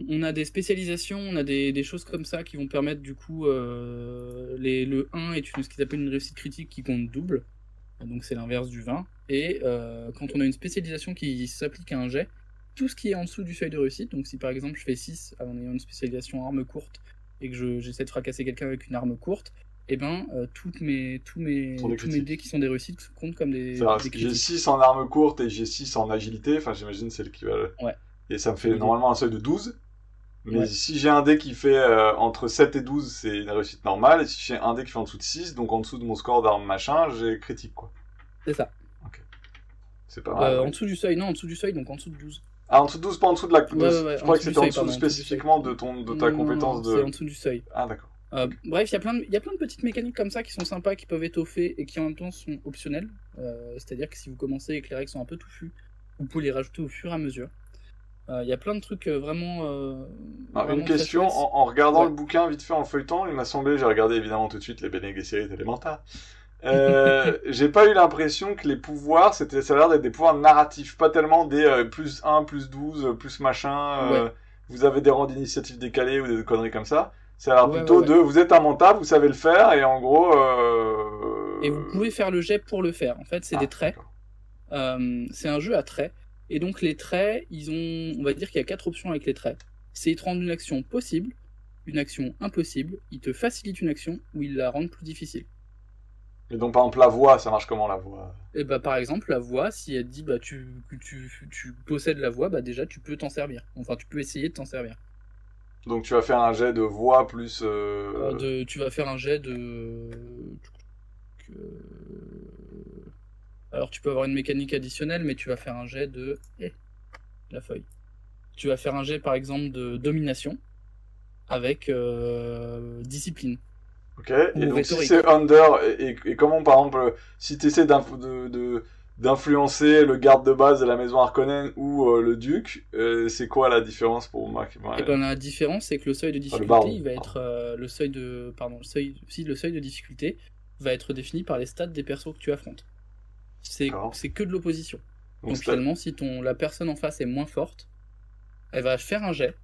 On a des spécialisations, on a des choses comme ça qui vont permettre du coup, le 1 est ce qu'ils appellent une réussite critique qui compte double, donc c'est l'inverse du 20, et quand on a une spécialisation qui s'applique à un jet, tout ce qui est en dessous du seuil de réussite, donc si par exemple je fais 6 en ayant une spécialisation arme courte et que j'essaie de fracasser quelqu'un avec une arme courte, et ben tous mes dés qui sont des réussites comptent comme des critiques. J'ai 6 en arme courte et j'ai 6 en agilité, enfin j'imagine c'est l'équivalent. Ouais. Et ça me fait normalement un seuil de 12. Mais si j'ai un dé qui fait entre 7 et 12, c'est une réussite normale. Et si j'ai un dé qui fait en dessous de 6, donc en dessous de mon score d'arme machin, j'ai critique, quoi. C'est ça. Ok. C'est pas mal. En dessous du seuil, donc en dessous de 12. Ah, en dessous de 12, pas en dessous de la... Je crois que c'était en dessous spécifiquement de ta compétence de... c'est en dessous du seuil. Ah, d'accord. Bref, il y a plein de petites mécaniques comme ça qui sont sympas, qui peuvent étoffer et qui en même temps sont optionnelles. C'est-à-dire que si vous commencez et que les règles sont un peu touffus, vous pouvez les rajouter au fur et à mesure. Il y a plein de trucs vraiment... une question, en regardant le bouquin vite fait en feuilletant, il m'a semblé, j'ai regardé évidemment tout de suite les Bene Gesserit Elementa, j'ai pas eu l'impression que les pouvoirs, ça a l'air d'être des pouvoirs narratifs, pas tellement des plus 1, plus 12, plus machin, vous avez des rangs d'initiative décalés ou des conneries comme ça. Ça a l'air plutôt de vous êtes immontable, vous savez le faire, et en gros... Et vous pouvez faire le jet pour le faire. En fait, c'est des traits. C'est un jeu à traits. Et donc les traits, on va dire qu'il y a 4 options avec les traits. C'est ils te rendent une action possible, une action impossible, ils te facilitent une action, ou ils la rendent plus difficile. Et donc par exemple la voix, ça marche comment la voix? Et bah par exemple la voix, si elle dit tu possèdes la voix, déjà tu peux t'en servir. Enfin tu peux essayer de t'en servir. Donc tu vas faire un jet de voix plus... Tu vas faire un jet de... Alors tu peux avoir une mécanique additionnelle, mais tu vas faire un jet de... la feuille. Tu vas faire un jet par exemple de domination avec discipline. Ok, et donc si c'est under, et comment par exemple, si tu essaies d'influencer le garde de base de la maison Harkonnen ou le duc, c'est quoi la différence pour moi? La différence c'est que le seuil de difficulté, il va être le seuil de difficulté va être défini par les stats des persos que tu affrontes. C'est que de l'opposition. Donc finalement, si la personne en face est moins forte, elle va faire un jet.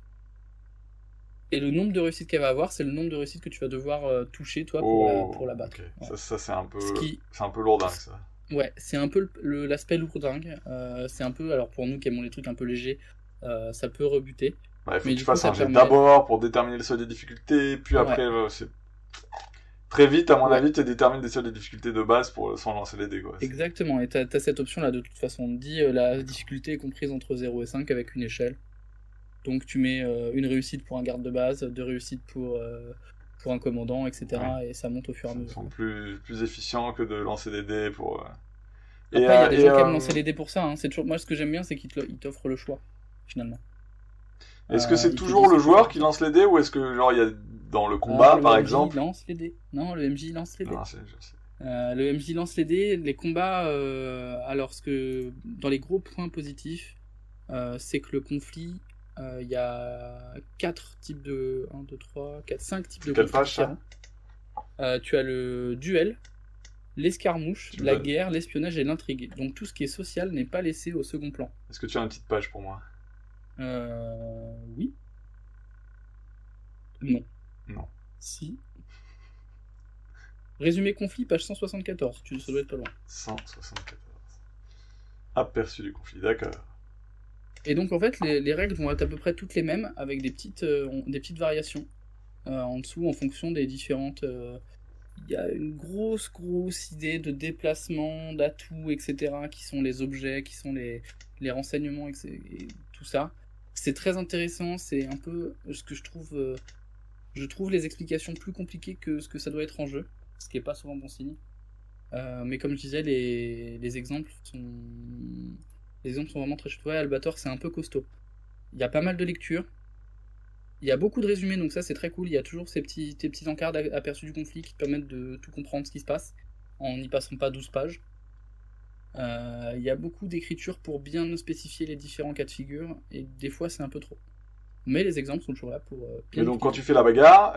Et le nombre de réussites qu'elle va avoir, c'est le nombre de réussites que tu vas devoir toucher, toi, pour la battre. Okay. Ouais. Ça c'est un peu lourdingue, ça. Ouais, c'est un peu l'aspect lourdingue. C'est un peu, alors pour nous qui aimons les trucs un peu légers, ça peut rebuter. Ouais, il faut que tu fasses un jet d'abord pour déterminer le seuil de difficulté, puis après, c'est... Très vite, à mon avis, tu détermines des seuils de difficulté de base sans lancer les dés. Exactement, et tu as cette option-là, de toute façon. On te dit la difficulté est comprise entre 0 et 5 avec une échelle. Donc tu mets une réussite pour un garde de base, 2 réussites pour un commandant, etc. Ouais. Et ça monte au fur et à mesure. Ça semble plus efficient que de lancer des dés pour... Après, il y a des gens qui aiment lancer les dés pour ça. Hein. C'est toujours... Moi, ce que j'aime bien, c'est qu'ils t'offrent le choix, finalement. Est-ce que c'est Ils te toujours disent le que joueur qui lance les dés ou est-ce que genre il y a dans le combat le par MJ exemple? lance les dés. Non, le MJ lance les dés. Ah, je sais. Le MJ lance les dés, les combats, alors ce que dans les gros points positifs, c'est que le conflit, il y a 4 types de 1, 2, 3, 4, 5 types de Quelle conflits page ça? différents. Tu as le duel, l'escarmouche, Tu me la donnes. guerre, l'espionnage et l'intrigue. Donc tout ce qui est social n'est pas laissé au second plan. Est-ce que tu as une petite page pour moi? Oui. Non. Non. Si. Résumé conflit, page 174. Ça doit être pas loin. 174. Aperçu du conflit, d'accord. Et donc en fait, les règles vont être à peu près toutes les mêmes, avec des petites variations en dessous en fonction des différentes. Il y a une grosse idée de déplacement, d'atouts, etc., qui sont les objets, qui sont les renseignements, et tout ça. C'est très intéressant, c'est un peu ce que je trouve. Je trouve les explications plus compliquées que ce que ça doit être en jeu, ce qui n'est pas souvent bon signe. Mais comme je disais, les exemples sont vraiment très chouettes. Ouais, Albator, c'est un peu costaud. Il y a pas mal de lectures. Il y a beaucoup de résumés, donc ça c'est très cool. Il y a toujours tes petits encarts d'aperçus du conflit qui te permettent de tout comprendre ce qui se passe, en n'y passant pas 12 pages. Il y a beaucoup d'écriture pour bien spécifier les différents cas de figure, et des fois c'est un peu trop. Mais les exemples sont toujours là pour bien Et donc quand expliquer. tu fais la bagarre,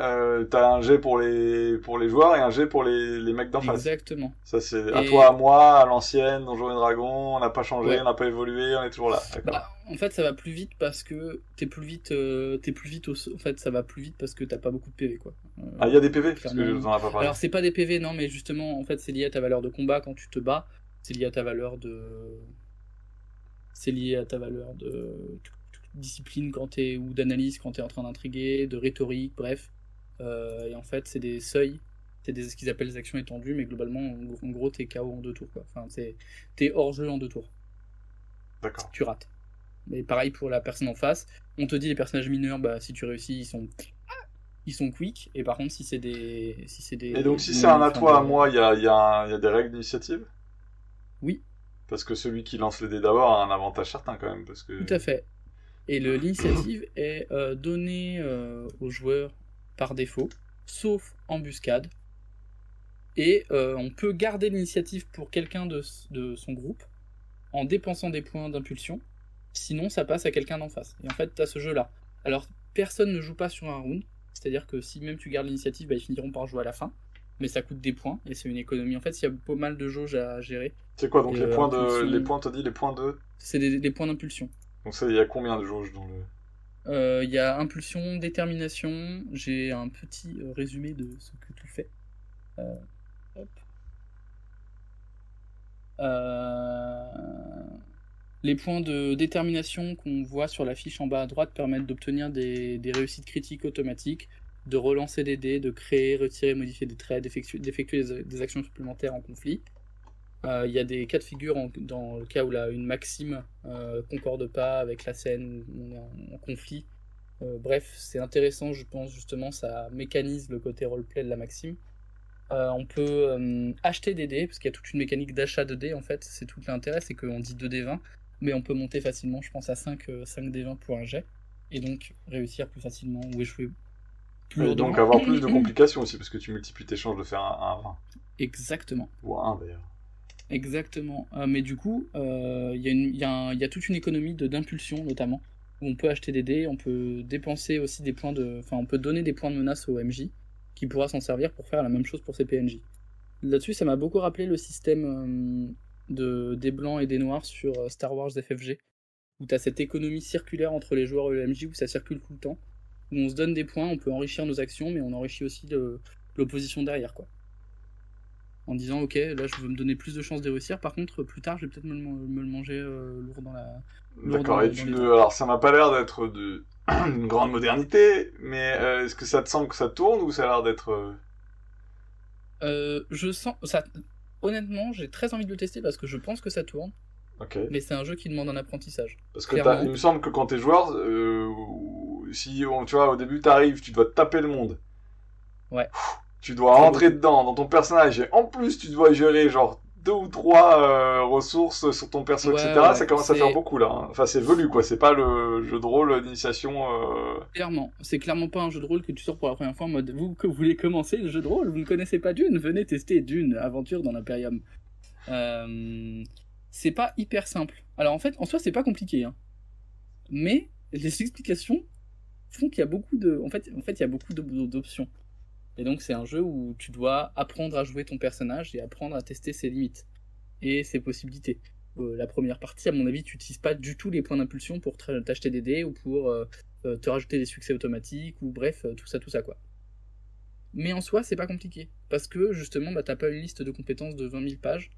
t'as un jet pour les joueurs et un jet pour les mecs d'en face. Exactement. Ça c'est à Et toi, à moi, à l'ancienne, Donjons et Dragons, on n'a pas changé, ouais. on n'a pas évolué, on est toujours là. D'accord. Bah, en fait, ça va plus vite parce que t'es plus vite en fait, ça va plus vite parce que t'as pas beaucoup de PV, quoi. Ah, il y a des PV, parce que je Clairement. vous en ai pas parlé. Alors, c'est pas des PV, non, mais justement, en fait, c'est lié à ta valeur de combat quand tu te bats. C'est lié à ta valeur de. C'est lié à ta valeur de discipline quand t'es, ou d'analyse quand t'es en train d'intriguer, de rhétorique, bref. Et en fait, c'est des seuils. C'est ce qu'ils appellent des actions étendues, mais globalement, en gros, t'es KO en 2 tours, quoi. Enfin, t'es hors jeu en 2 tours. D'accord. Tu rates. Mais pareil pour la personne en face. On te dit les personnages mineurs, bah si tu réussis, ils sont quick. Et par contre, si c'est des. Et donc si c'est un à toi, à moi, il y a des règles d'initiative? Oui, Parce que celui qui lance les dés d'abord a un avantage certain quand même, parce que... tout à fait. Et l'initiative est donnée aux joueurs par défaut, sauf embuscade. Et on peut garder l'initiative pour quelqu'un de son groupe en dépensant des points d'impulsion. Sinon, ça passe à quelqu'un d'en face. Et en fait, tu as ce jeu-là. Alors, personne ne joue pas sur un round. C'est-à-dire que si même tu gardes l'initiative, bah, ils finiront par jouer à la fin. Mais ça coûte des points et c'est une économie. En fait, il y a pas mal de jauges à gérer. C'est quoi donc Et, les points de... impulsion, Les points, t'as dit les points de... c'est des points d'impulsion. Donc ça, il y a combien de jauges dans le... Il y a impulsion, détermination. J'ai un petit résumé de ce que tu fais. Hop. Les points de détermination qu'on voit sur la fiche en bas à droite permettent d'obtenir des réussites critiques automatiques, de relancer des dés, de créer, retirer, modifier des traits, d'effectuer des actions supplémentaires en conflit. Il y a des cas de figure dans le cas où une maxime concorde pas avec la scène où on est en conflit. Bref, c'est intéressant, je pense, justement, ça mécanise le côté roleplay de la maxime. On peut acheter des dés, parce qu'il y a toute une mécanique d'achat de dés, en fait. C'est tout l'intérêt, c'est qu'on dit 2d20, mais on peut monter facilement, je pense, à 5d20 pour un jet, et donc réussir plus facilement ou échouer plus Et lourdement. donc avoir plus de complications aussi, parce que tu multiplies tes chances de faire un 20. Exactement. Ou un 1 d'ailleurs. Exactement. Mais du coup, il y a toute une économie d'impulsion, notamment, où on peut acheter des dés, on peut dépenser aussi des points de... Enfin, on peut donner des points de menace au MJ, qui pourra s'en servir pour faire la même chose pour ses PNJ. Là-dessus, ça m'a beaucoup rappelé le système des blancs et des noirs sur Star Wars FFG, où tu as cette économie circulaire entre les joueurs et le MJ, où ça circule tout le temps, où on se donne des points, on peut enrichir nos actions, mais on enrichit aussi l'opposition derrière, quoi. En disant, ok, là je veux me donner plus de chances de réussir, par contre, plus tard, je vais peut-être me le manger lourd dans la... D'accord, et alors ça m'a pas l'air d'être une grande modernité, mais est-ce que ça te semble que ça tourne ou ça a l'air d'être... Je sens... ça. Honnêtement, j'ai très envie de le tester parce que je pense que ça tourne, Ok. mais c'est un jeu qui demande un apprentissage. Parce que Clairement. il me semble que quand t'es joueur, si tu vois, au début t'arrives, tu dois te taper le monde. Ouais. Tu dois rentrer dedans, dans ton personnage, et en plus tu dois gérer genre deux ou trois ressources sur ton perso, Ouais, etc., ouais, ça commence à faire beaucoup là. Hein. Enfin, c'est velu quoi. C'est pas le jeu de rôle d'initiation. Clairement, c'est clairement pas un jeu de rôle que tu sors pour la première fois en mode vous que vous voulez commencer le jeu de rôle, vous ne connaissez pas Dune, venez tester Dune, aventure dans l'Imperium. C'est pas hyper simple. Alors en fait, en soi, c'est pas compliqué, hein. Mais les explications font qu'il y a beaucoup de, en fait, il y a beaucoup d'options. Et donc c'est un jeu où tu dois apprendre à jouer ton personnage et apprendre à tester ses limites et ses possibilités. La première partie, à mon avis, tu n'utilises pas du tout les points d'impulsion pour t'acheter des dés ou pour te rajouter des succès automatiques ou bref, tout ça quoi. Mais en soi, c'est pas compliqué. Parce que justement, bah, t'as pas une liste de compétences de 20 000 pages,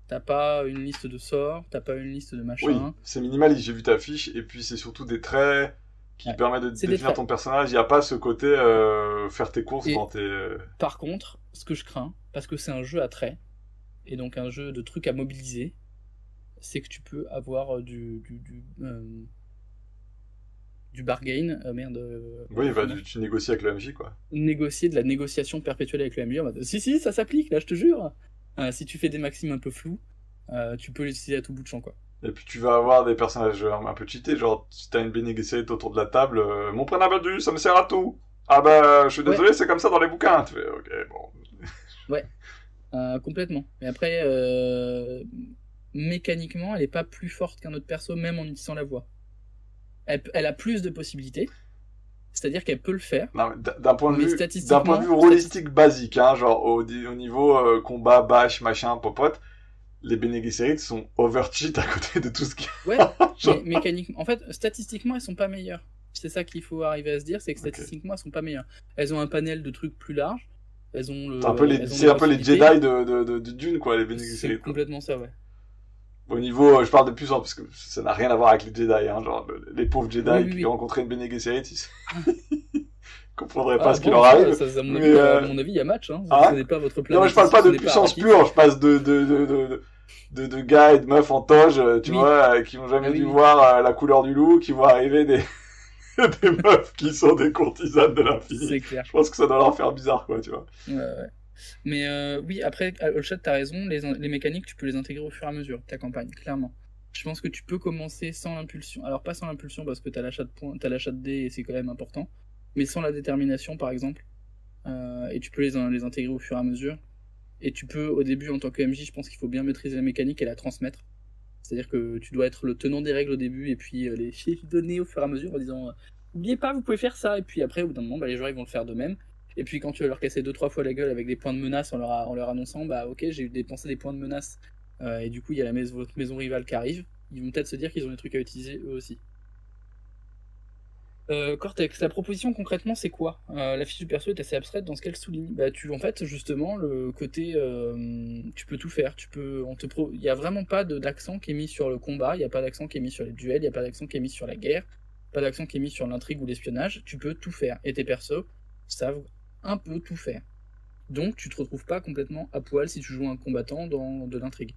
t'as pas une liste de sorts, t'as pas une liste de Oui, machin. c'est minimaliste. J'ai vu ta fiche et puis c'est surtout des traits qui Ouais. permettent de C'est des définir traits. ton personnage. Il y a pas ce côté faire tes courses Et quand t'es. par contre, ce que je crains, parce que c'est un jeu à traits, et donc un jeu de trucs à mobiliser, c'est que tu peux avoir du bargain, Oui, bah tu négocies avec le MJ quoi. négocier de la négociation perpétuelle avec le MJ en mode si, ça s'applique, là, je te jure. Si tu fais des maximes un peu flous, tu peux l'utiliser à tout bout de champ, quoi. Et puis tu vas avoir des personnages un peu cheatés, genre si t'as une Bene Gesserit autour de la table, mon prénom perdu, ça me sert à tout. Ah bah je suis Ouais, désolé, c'est comme ça dans les bouquins. Tu fais ok bon. ouais, complètement. Et après, mécaniquement, elle est pas plus forte qu'un autre perso, même en utilisant la voix. Elle a plus de possibilités, c'est-à-dire qu'elle peut le faire, Non, mais mais d'un point de vue rôlistique basique, hein, genre au niveau combat, bash, machin, popote, les Bene Gesserit sont overcheat à côté de tout ce qui. ouais, genre... mais mécaniquement, en fait, statistiquement, elles sont pas meilleures. C'est ça qu'il faut arriver à se dire, c'est que Okay. statistiquement, elles sont pas meilleures. Elles ont un panel de trucs plus large, elles ont C'est un peu les Jedi de Dune, quoi, les Bene C'est Gesserit, quoi. complètement ça, ouais. Au niveau, je parle de puissance, parce que ça n'a rien à voir avec les Jedi, hein, genre les pauvres Jedi Oui, oui, qui oui. rencontraient une Bene Gesserit, ils comprendraient pas Ah ce qui bon, leur ça, arrive. à Mais, mon avis, il y a match, hein. hein Ce n'est pas votre non, mais planète je parle ici, pas ce de n'est pas puissance Arrakis. pure, je passe de gars et de meufs en toge, tu Oui, vois, qui ont jamais ah oui, dû oui. voir la couleur du loup, qui voient arriver des meufs qui sont des courtisanes de l'infini. C'est clair. Je pense que ça doit leur faire bizarre, quoi, tu vois. Ouais, ouais. Mais oui, après, Allchat, t'as raison, les mécaniques, tu peux les intégrer au fur et à mesure, ta campagne, clairement. Je pense que tu peux commencer sans l'impulsion. Alors, pas sans l'impulsion, parce que t'as l'achat de points, t'as l'achat de dés, et c'est quand même important. Mais sans la détermination, par exemple. Et tu peux les intégrer au fur et à mesure. Et tu peux, au début, en tant que MJ, je pense qu'il faut bien maîtriser la mécanique et la transmettre. C'est-à-dire que tu dois être le tenant des règles au début, et puis les donner au fur et à mesure en disant n'oubliez pas, vous pouvez faire ça. Et puis après, au bout d'un moment, bah, les joueurs ils vont le faire d'eux-mêmes. Et puis quand tu vas leur casser 2-3 fois la gueule avec des points de menace en leur annonçant bah ok, j'ai dépensé des points de menace, et du coup il y a votre maison rivale qui arrive, ils vont peut-être se dire qu'ils ont des trucs à utiliser eux aussi. Cortex, la proposition concrètement c'est quoi? La fiche du perso est assez abstraite dans ce qu'elle souligne. Bah en fait justement le côté tu peux tout faire, il y a vraiment pas d'accent qui est mis sur le combat, il y a pas d'accent qui est mis sur les duels, il y a pas d'accent qui est mis sur la guerre, pas d'accent qui est mis sur l'intrigue ou l'espionnage, tu peux tout faire et tes persos savent un peu tout faire. Donc tu te retrouves pas complètement à poil si tu joues un combattant dans de l'intrigue.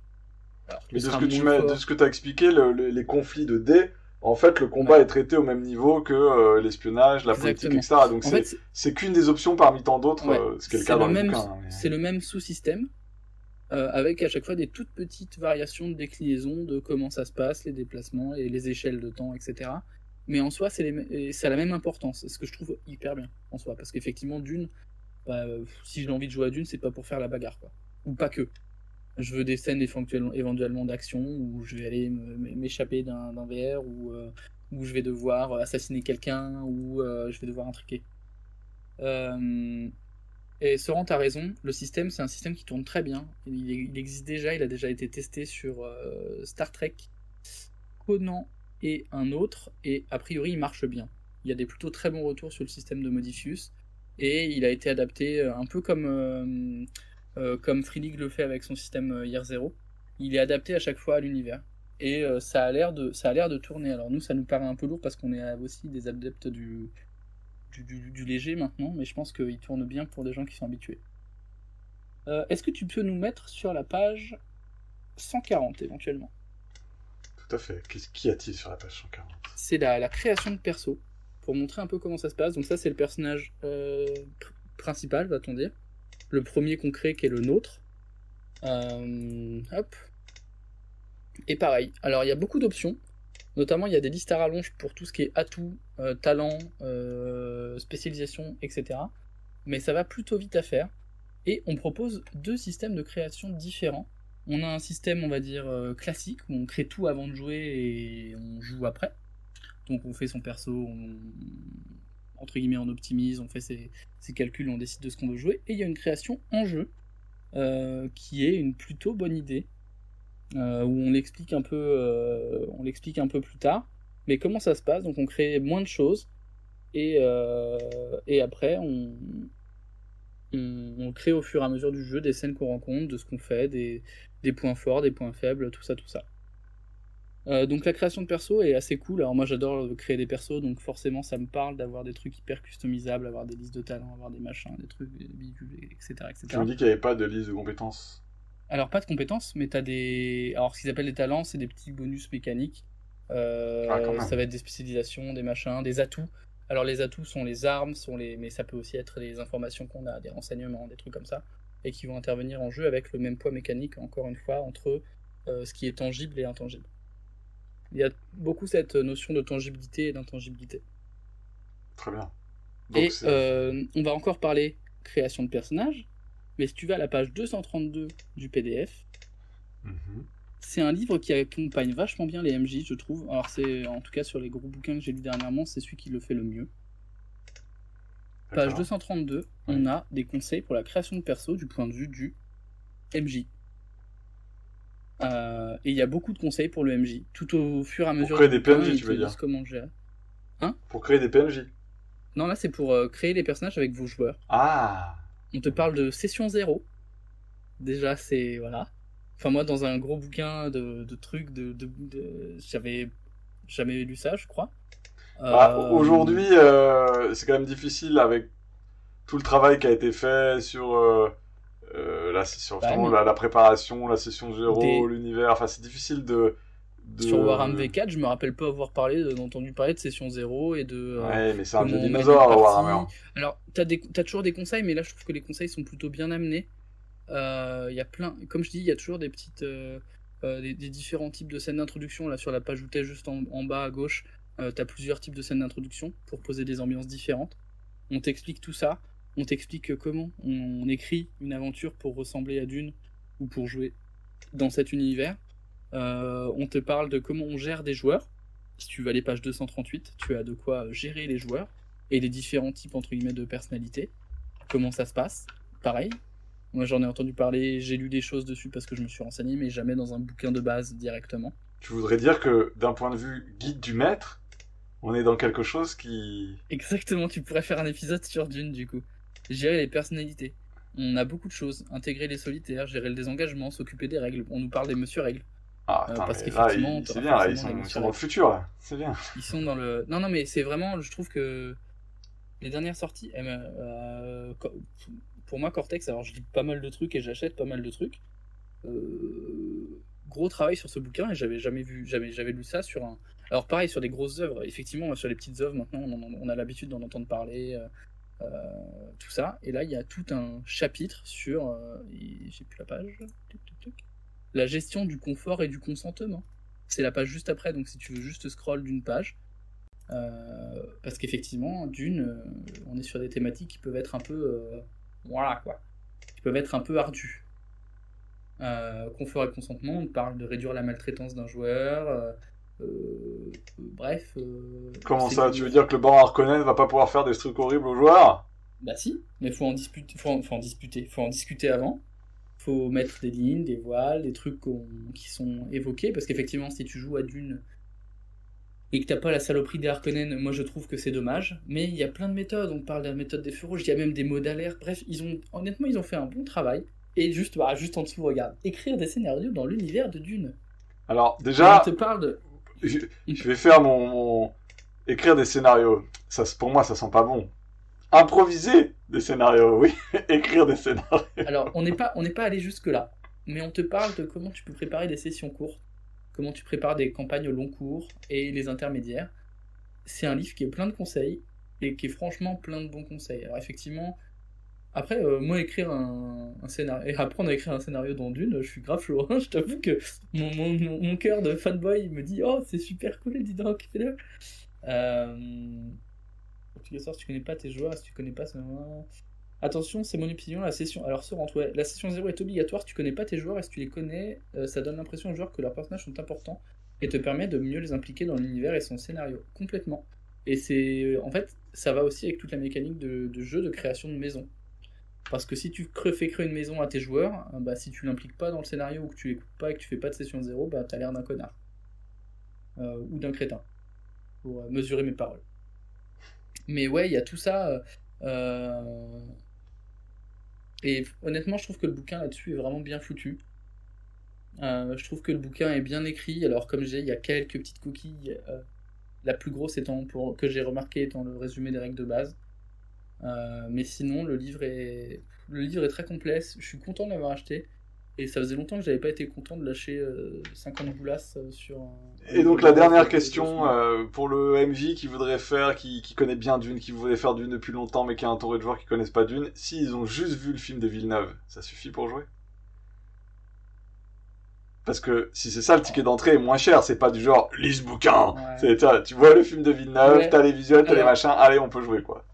Alors, Mais de ce que t'as expliqué, les conflits de dés, en fait, le combat ouais. est traité au même niveau que l'espionnage, la politique, etc. Donc c'est qu'une des options parmi tant d'autres, ouais, ce qui est le cas dans les bouquins. Hein, c'est le même sous-système, avec à chaque fois des toutes petites variations de déclinaison de comment ça se passe, les déplacements et les échelles de temps, etc. Mais en soi, ça a la même importance, c'est ce que je trouve hyper bien en soi, parce qu'effectivement, Dune, bah, si j'ai envie de jouer à Dune, c'est pas pour faire la bagarre, quoi. Ou pas que. Je veux des scènes éventuellement d'action, où je vais aller m'échapper d'un VR, où je vais devoir assassiner quelqu'un, ou je vais devoir intriquer. Et Soran, t'as raison, le système, c'est un système qui tourne très bien. Il existe déjà, il a déjà été testé sur Star Trek, Conan et un autre, et a priori il marche bien. Il y a des plutôt très bons retours sur le système de Modifius, et il a été adapté un peu comme Free League le fait avec son système Year Zero. Il est adapté à chaque fois à l'univers. Et ça a l'air de tourner. Alors nous, ça nous paraît un peu lourd parce qu'on est aussi des adeptes du léger maintenant, mais je pense qu'il tourne bien pour des gens qui sont habitués. Est-ce que tu peux nous mettre sur la page 140 éventuellement? Tout à fait. Qu'y a-t-il sur la page 140? C'est la création de perso, pour montrer un peu comment ça se passe. Donc ça, c'est le personnage principal, va-t-on dire. Le premier qu'on crée qui est le nôtre. Hop. Et pareil, alors il y a beaucoup d'options, notamment il y a des listes à rallonge pour tout ce qui est atout, talent, spécialisation, etc. Mais ça va plutôt vite à faire. Et on propose 2 systèmes de création différents. On a un système, on va dire, classique, où on crée tout avant de jouer et on joue après. Donc on fait son perso, entre guillemets on optimise, on fait ses calculs, on décide de ce qu'on veut jouer. Et il y a une création en jeu, qui est une plutôt bonne idée, où on l'explique un peu plus tard. Mais comment ça se passe? Donc on crée moins de choses, et après on crée au fur et à mesure du jeu des scènes qu'on rencontre, de ce qu'on fait, des points forts, des points faibles, tout ça, tout ça. Donc la création de perso est assez cool. Alors moi j'adore créer des persos, donc forcément ça me parle d'avoir des trucs hyper customisables, avoir des listes de talents, avoir des machins, des trucs, des bidules, etc., Tu me etc. dis qu'il n'y avait pas de liste de compétences. Alors pas de compétences, mais t'as des... Alors ce qu'ils appellent des talents, c'est des petits bonus mécaniques. Ah, quand Ça même. va être des spécialisations, des machins, des atouts. Alors les atouts sont les armes, mais ça peut aussi être les informations qu'on a, des renseignements, des trucs comme ça, et qui vont intervenir en jeu avec le même poids mécanique, encore une fois, entre ce qui est tangible et intangible. Il y a beaucoup cette notion de tangibilité et d'intangibilité. Très bien. Donc, Et c'est... on va encore parler création de personnages, mais si tu vas à la page 232 du PDF, Mhm. c'est un livre qui accompagne vachement bien les MJ, je trouve. Alors c'est, en tout cas sur les gros bouquins que j'ai lus dernièrement, c'est celui qui le fait le mieux. Page D'accord. 232, on Oui. a des conseils pour la création de perso du point de vue du MJ. Et il y a beaucoup de conseils pour le MJ. Tout au fur et à Pour mesure créer du des bouquin, PNJ, ils tu te veux disent dire. comment le gérer. Hein? Pour créer des PNJ. Non, là c'est pour créer les personnages avec vos joueurs. Ah. On te parle de session 0. Déjà, c'est... Voilà. Enfin, moi, dans un gros bouquin de trucs, j'avais jamais lu ça, je crois. Bah, Euh, aujourd'hui, c'est quand même difficile avec tout le travail qui a été fait sur, sur Ouais, justement mais la préparation, la session 0, des... l'univers. Enfin, c'est difficile de, sur Warhammer de... V4, je me rappelle pas avoir entendu parler de session 0 et de Ouais, mais c'est un comment vieux on mène une dinosaure, Warhammer. partie. Alors, t'as toujours des conseils, mais là, je trouve que les conseils sont plutôt bien amenés. Il y a plein... Comme je dis, il y a toujours des petites... des différents types de scènes d'introduction. Là, sur la page où t'es juste en bas à gauche, t'as plusieurs types de scènes d'introduction pour poser des ambiances différentes. On t'explique tout ça. On t'explique comment on écrit une aventure pour ressembler à Dune ou pour jouer dans cet univers. On te parle de comment on gère des joueurs. Si tu vas à les pages 238, tu as de quoi gérer les joueurs et les différents types entre guillemets de personnalités. Comment ça se passe. Pareil. Moi j'en ai entendu parler, j'ai lu des choses dessus parce que je me suis renseigné, mais jamais dans un bouquin de base directement. Tu voudrais dire que d'un point de vue guide du maître, on est dans quelque chose qui... Exactement, tu pourrais faire un épisode sur Dune du coup. Gérer les personnalités. On a beaucoup de choses. Intégrer les solitaires, gérer le désengagement, s'occuper des règles. On nous parle des monsieur règles. Ah, attends, Parce mais là, qu'effectivement, tu c'est auras bien, là, forcément des ils sont monsieur dans le règles. futur, là. C'est bien. Ils sont dans le... Non, non, mais c'est vraiment... Je trouve que les dernières sorties... pour moi, Cortex, alors je lis pas mal de trucs et j'achète pas mal de trucs. Gros travail sur ce bouquin et j'avais jamais vu... J'avais lu ça sur un... Alors pareil, sur des grosses œuvres. Effectivement, sur les petites œuvres, maintenant, on a l'habitude d'en entendre parler. Tout ça. Et là, il y a tout un chapitre sur... j'ai plus la page. Tuc, tuc, tuc. La gestion du confort et du consentement. C'est la page juste après, donc si tu veux juste scroll d'une page. Parce qu'effectivement, on est sur des thématiques qui peuvent être un peu... voilà, quoi. Qui peuvent être un peu ardues. Confort et consentement, on parle de réduire la maltraitance d'un joueur. Bref, Comment c'est ça? du Tu veux lourd. dire que le baron Harkonnen va pas pouvoir faire des trucs horribles aux joueurs? Bah si, mais faut en discuter, faut en discuter avant. Faut mettre des lignes, des voiles, des trucs qui sont évoqués, parce qu'effectivement, si tu joues à Dune et que t'as pas la saloperie des Harkonnen, moi je trouve que c'est dommage. Mais il y a plein de méthodes, on parle de la méthode des feux rouges, il y a même des mots d'alerte. Bref, honnêtement, ils ont fait un bon travail. Et juste, juste en dessous, regarde, écrire des scénarios dans l'univers de Dune. Alors, Et on déjà, te parle de... je, on je te- vais faire écrire des scénarios. Ça, pour moi, ça sent pas bon. Improviser des scénarios, oui. Écrire des scénarios. Alors, on n'est pas allé jusque-là, mais on te parle de comment tu peux préparer des sessions courtes, comment tu prépares des campagnes au long cours et les intermédiaires. C'est un livre qui est plein de conseils et qui est franchement plein de bons conseils. Alors effectivement, Après, moi, écrire un scénario, et apprendre à écrire un scénario dans Dune, je suis grave chaud, hein. Je t'avoue que mon cœur de fanboy me dit, oh, c'est super cool, dis donc, fais-le. Obligatoire, si tu connais pas tes joueurs, si tu connais pas ce... Attention, c'est mon opinion, la session... Alors, se rentre, ouais. La session 0 est obligatoire si tu connais pas tes joueurs, et si tu les connais, ça donne l'impression aux joueurs que leurs personnages sont importants, et te permet de mieux les impliquer dans l'univers et son scénario. Complètement. Et c'est... En fait, ça va aussi avec toute la mécanique de jeu de création de maison. Parce que si tu fais créer une maison à tes joueurs, bah, si tu l'impliques pas dans le scénario, ou que tu l'écoutes pas, et que tu fais pas de session 0, bah, t'as l'air d'un connard. Ou d'un crétin. Pour mesurer mes paroles. Mais ouais, il y a tout ça... Et honnêtement, je trouve que le bouquin là-dessus est vraiment bien foutu. Je trouve que le bouquin est bien écrit. Alors, comme j'ai, il y a quelques petites coquilles. La plus grosse étant que j'ai remarqué étant le résumé des règles de base. Mais sinon, le livre est très complexe. Je suis content de l'avoir acheté. Et ça faisait longtemps que j'avais pas été content de lâcher 50 boulasses sur Et donc la dernière question pour le MJ qui voudrait faire, qui connaît bien Dune, qui voulait faire Dune depuis longtemps mais qui a entouré de joueurs qui connaissent pas Dune, s'ils ont juste vu le film de Villeneuve, ça suffit pour jouer? Parce que si c'est ça, le ticket d'entrée est moins cher, c'est pas du genre lis ce bouquin. Ouais. Tu vois le film de Villeneuve, Ouais. t'as les visuels, t'as les Alors, machins, allez on peut jouer quoi.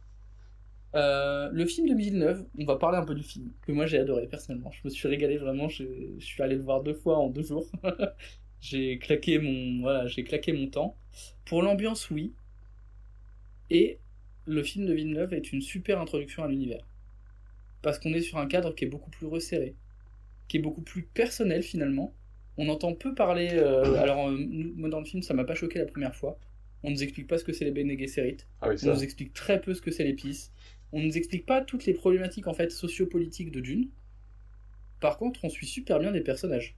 le film de Villeneuve, on va parler un peu du film, que moi j'ai adoré personnellement. Je me suis régalé vraiment, je suis allé le voir 2 fois en 2 jours. J'ai claqué mon temps. Pour l'ambiance, oui. Et le film de Villeneuve est une super introduction à l'univers. Parce qu'on est sur un cadre qui est beaucoup plus resserré, qui est beaucoup plus personnel finalement. On entend peu parler. Moi dans le film, ça m'a pas choqué la première fois. On nous explique pas ce que c'est les Bene Gesserit. Ah oui, On ça. nous explique très peu ce que c'est l'épice. On nous explique pas toutes les problématiques en fait sociopolitiques de Dune. Par contre, on suit super bien des personnages.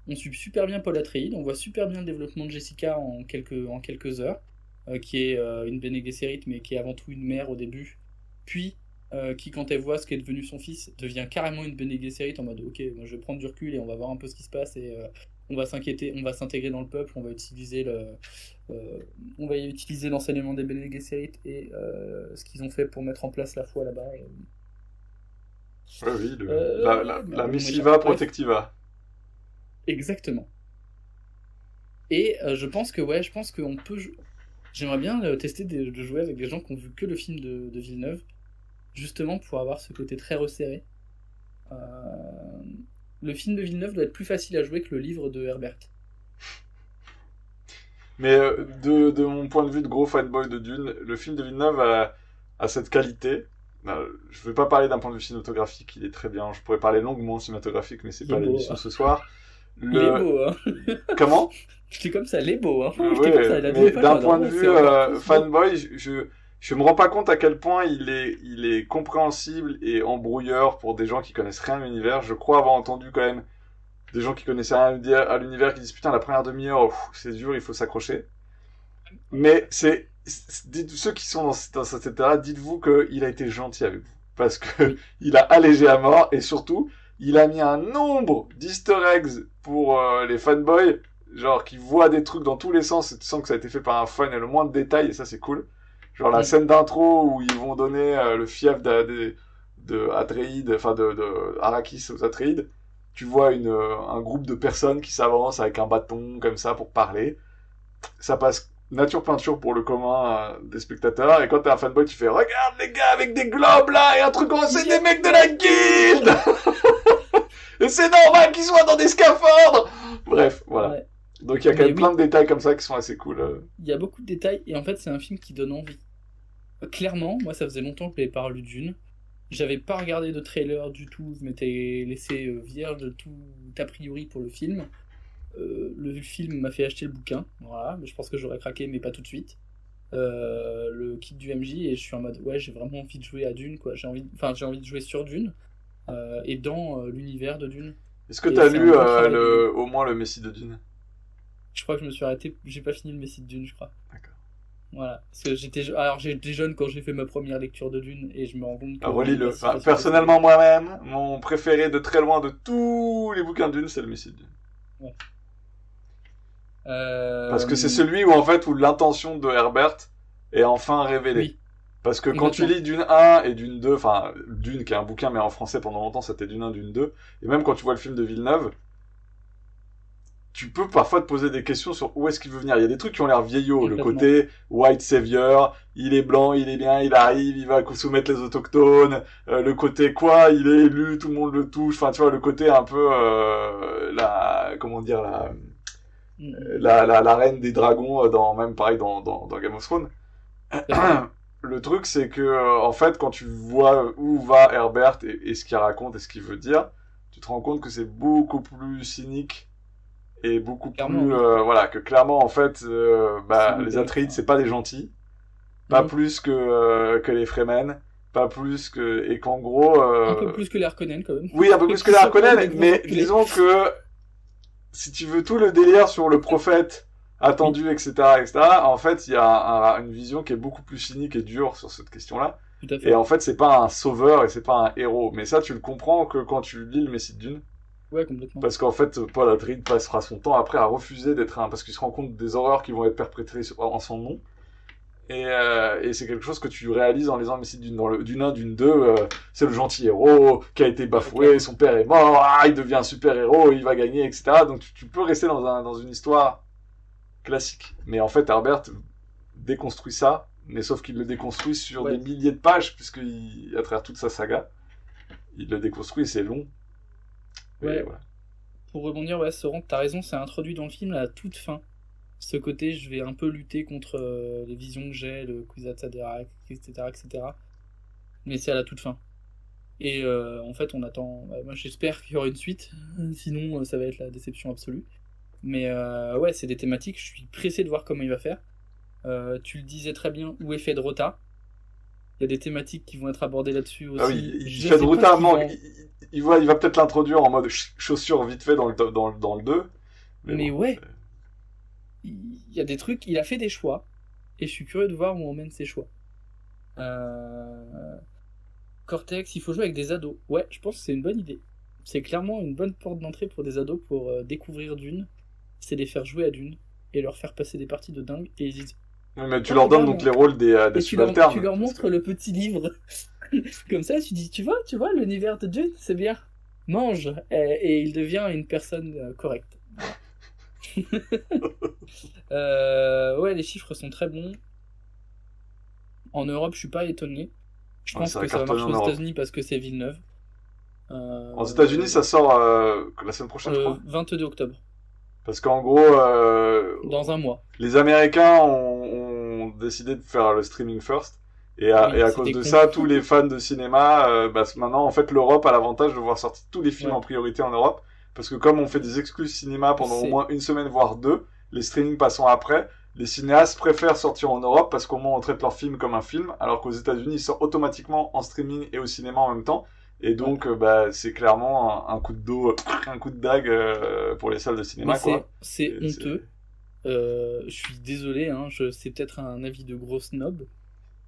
On suit super bien Paul Atreides, on voit super bien le développement de Jessica en quelques heures, qui est une Bene Gesserit, mais qui est avant tout une mère au début, puis qui, quand elle voit ce qu'est devenu son fils, devient carrément une Bene Gesserit en mode ok, moi je vais prendre du recul et on va voir un peu ce qui se passe et on va s'intégrer dans le peuple, on va utiliser l'enseignement des Bene Gesserit et ce qu'ils ont fait pour mettre en place la foi là-bas. Ouais, oui, la Bon, Missiva bref. Protectiva. Exactement. Et je pense qu'on peut. J'aimerais bien tester de jouer avec des gens qui ont vu que le film de Villeneuve, justement pour avoir ce côté très resserré. Euh, Le film de Villeneuve doit être plus facile à jouer que le livre de Herbert. Mais de mon point de vue de gros fanboy de Dune, le film de Villeneuve a cette qualité. Je ne vais pas parler d'un point de vue cinématographique, il est très bien. Je pourrais parler longuement cinématographique, mais c'est Il pas est beau, l'émission hein. ce soir. Il est beau, hein. Comment? Je dis comme ça, il est beau, hein. Je Oui, dis comme ça, il a mais deux pages, d'un là, point de non, vue c'est Herbert. fanboy, je me rends pas compte à quel point il est compréhensible et embrouilleur pour des gens qui connaissent rien à l'univers. Je crois avoir entendu quand même des gens qui connaissaient rien à l'univers qui disent putain la première demi-heure c'est dur, il faut s'accrocher. Mais ceux qui sont dans cet état-là, dites-vous qu'il a été gentil avec vous. Parce que Oui. il a allégé à mort et surtout, il a mis un nombre d'easter eggs pour les fanboys, genre qui voient des trucs dans tous les sens et tu sens que ça a été fait par un fan et le moins de détails et ça c'est cool. Genre la scène d'intro où ils vont donner le fief de Atreides, enfin de Arrakis aux Atreides. Tu vois un groupe de personnes qui s'avancent avec un bâton comme ça pour parler. Ça passe nature peinture pour le commun des spectateurs. Et quand t'es un fanboy, tu fais regarde les gars avec des globes là et un truc en c'est des mecs de la guilde. Et c'est normal qu'ils soient dans des scaphandres. Bref, voilà. Ouais. Donc il y a quand même plein de détails comme ça qui sont assez cool. Il y a beaucoup de détails et en fait c'est un film qui donne envie. Clairement, moi ça faisait longtemps que je n'avais pas lu Dune. J'avais pas regardé de trailer du tout, je m'étais laissé vierge de tout a priori pour le film. Le film m'a fait acheter le bouquin, voilà, mais je pense que j'aurais craqué, mais pas tout de suite. Le kit du MJ et je suis en mode ouais, j'ai vraiment envie de jouer à Dune, quoi. J'ai envie de jouer sur Dune et dans l'univers de Dune. Est-ce que Et t'as c'est lu un bon travail au moins le Messie de Dune? Je crois que je me suis arrêté, j'ai pas fini le Messie de Dune, je crois. D'accord. Voilà, parce que j'étais jeune quand j'ai fait ma première lecture de Dune et je me rends compte que Relis-le. c'est pas si facile Personnellement, moi-même, mon préféré de très loin de tous les bouquins de Dune, c'est le Messie de Dune. Ouais. Parce que c'est celui où en fait où l'intention de Herbert est enfin révélée. Oui. Parce que quand tu Complètement. lis Dune 1 et Dune 2, enfin, Dune qui est un bouquin, mais en français pendant longtemps c'était Dune 1, Dune 2, et même quand tu vois le film de Villeneuve, tu peux parfois te poser des questions sur où est-ce qu'il veut venir. Il y a des trucs qui ont l'air vieillots. Le Complètement. côté white savior, il est blanc, il est bien, il arrive, il va soumettre les autochtones. Le côté quoi, il est élu, tout le monde le touche. Enfin, tu vois, le côté un peu comment dire Mm. la reine des dragons dans même pareil dans Game of Thrones. Tout à fait. Le truc, c'est que en fait, quand tu vois où va Herbert et ce qu'il raconte et ce qu'il veut dire, tu te rends compte que c'est beaucoup plus cynique et beaucoup Clairement, plus oui. voilà que clairement en fait C'est les une... Atreides enfin, c'est pas des gentils, pas non. plus que les Fremen, pas plus que et qu'en gros Un peu plus que les Harkonnen, quand même. oui un peu plus que Qui les sont quand même des Harkonnen, gros mais enculés. disons que si tu veux tout le délire sur le prophète Oui, attendu etc en fait il y a une vision qui est beaucoup plus cynique et dure sur cette question là tout à et fait. en fait c'est pas un sauveur et c'est pas un héros, mais ça tu le comprends que quand tu lis le Messie de Dune. Ouais, complètement. Parce qu'en fait, Paul Atreides passera son temps après à refuser d'être un... Parce qu'il se rend compte des horreurs qui vont être perpétrées en son nom. Et c'est quelque chose que tu réalises en lisant le Messie dans le Dune 1, Dune 2. C'est le gentil héros qui a été Ouais, bafoué, clairement. son père est mort, ah, il devient un super héros, il va gagner, etc. Donc tu peux rester dans une histoire classique. Mais en fait, Herbert déconstruit ça, mais sauf qu'il le déconstruit sur des Ouais, milliers de pages, à travers toute sa saga, il le déconstruit et c'est long. Et ouais. voilà. Pour rebondir, ouais, Sauron, t'as raison, c'est introduit dans le film à la toute fin. Ce côté, je vais un peu lutter contre les visions que j'ai, le Kwisatz Haderach, etc., etc. Mais c'est à la toute fin. Et en fait, on attend. Ouais, moi, j'espère qu'il y aura une suite. Sinon, ça va être la déception absolue. Mais ouais, c'est des thématiques. Je suis pressé de voir comment il va faire. Tu le disais très bien, où est Fedrota. Il y a des thématiques qui vont être abordées là-dessus Ah oui, aussi. il Je fait de sais pas route ce qu'ils manque. vont. Il va peut-être l'introduire en mode chaussure vite fait dans le 2. Mais Mais bon. ouais, il y a des trucs. Il a fait des choix. Et je suis curieux de voir où on mène ses choix. Euh, Cortex, il faut jouer avec des ados. Ouais, je pense que c'est une bonne idée. C'est clairement une bonne porte d'entrée pour des ados pour découvrir Dune. C'est les faire jouer à Dune et leur faire passer des parties de dingue. Et ils disent: Oui, mais tu oh, leur donnes donc regarde, les rôles des et tu subalternes. leur Parce que... montres le petit livre. Comme ça, tu dis: tu vois, l'univers de Dune, c'est bien. Mange. Et il devient une personne correcte. Voilà. Ouais, les chiffres sont très bons. En Europe, je suis pas étonné. Je Ouais, pense ça va que ça va cartonner marcher en aux Europe. États-Unis parce que c'est Villeneuve. Aux États-Unis, Euh, ça sort la semaine prochaine, je crois. 22 octobre, Parce qu'en gros, dans un mois. les Américains ont décidé de faire le streaming first. Et Oui, à cause c'était de con. ça, tous les fans de cinéma, maintenant, en fait, l'Europe a l'avantage de voir sortir tous les films Ouais. en priorité en Europe. Parce que comme on fait des exclus cinéma pendant au C'est moins une semaine, voire deux, les streamings passant après, les cinéastes préfèrent sortir en Europe parce qu'au moins on traite leur film comme un film, alors qu'aux États-Unis, il sort automatiquement en streaming et au cinéma en même temps. Et ouais. donc, c'est clairement un coup de dos, un coup de dague pour les salles de Mais cinéma, quoi. c'est Et c'est... honteux. Je suis désolé, hein, c'est peut-être un avis de gros snob,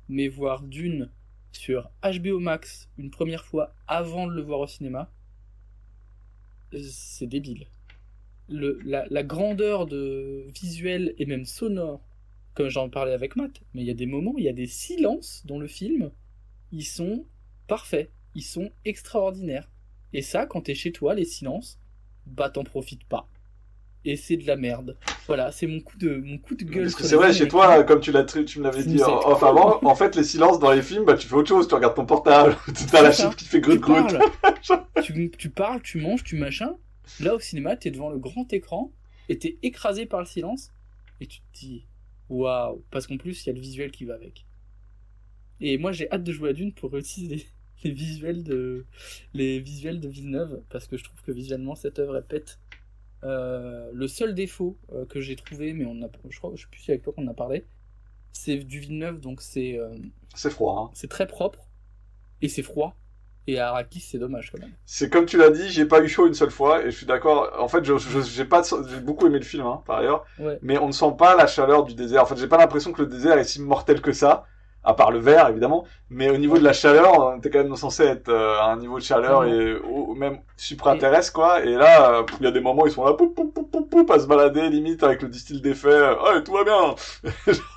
mais voir Dune sur HBO Max une première fois avant de le voir au cinéma, c'est débile. La grandeur de visuel et même sonore, comme j'en parlais avec Matt, mais il y a des moments, il y a des silences dans le film, ils sont parfaits, ils sont extraordinaires. Et ça, quand t'es chez toi, les silences, bah t'en profites pas. Et c'est de la merde. Voilà, c'est mon coup de gueule Parce que sur c'est les vrai, chez toi, Américains. comme tu me l'avais dit C'est off cool. avant, en fait, les silences dans les films, bah, tu fais autre chose, tu regardes ton portable, t'as C'est la chip ça. qui fait grut Tu grut. parles, tu parles, tu manges, tu machin. Là, au cinéma, t'es devant le grand écran et t'es écrasé par le silence. Et tu te dis, waouh. Parce qu'en plus, il y a le visuel qui va avec. Et moi, j'ai hâte de jouer à Dune pour utiliser les visuels de Villeneuve. Parce que je trouve que visuellement, cette œuvre, elle pète. Le seul défaut que j'ai trouvé, mais je sais plus si avec toi qu'on en a parlé, c'est du Villeneuve, donc C'est froid, hein. c'est très propre et c'est froid. Et à Arrakis, c'est dommage quand même. C'est comme tu l'as dit, j'ai pas eu chaud une seule fois, et je suis d'accord. En fait, j'ai beaucoup aimé le film, hein, par ailleurs, Ouais, mais on ne sent pas la chaleur du désert. En fait, j'ai pas l'impression que le désert est si mortel que ça, à part le vert, évidemment. Mais au niveau de ouais, la chaleur, t'es quand même censé être à un niveau de chaleur clairement. même Et supraterrestre, quoi. Et là, il y a des moments où ils sont là, à se balader, limite avec le distil d'effet. Oh, tout va bien.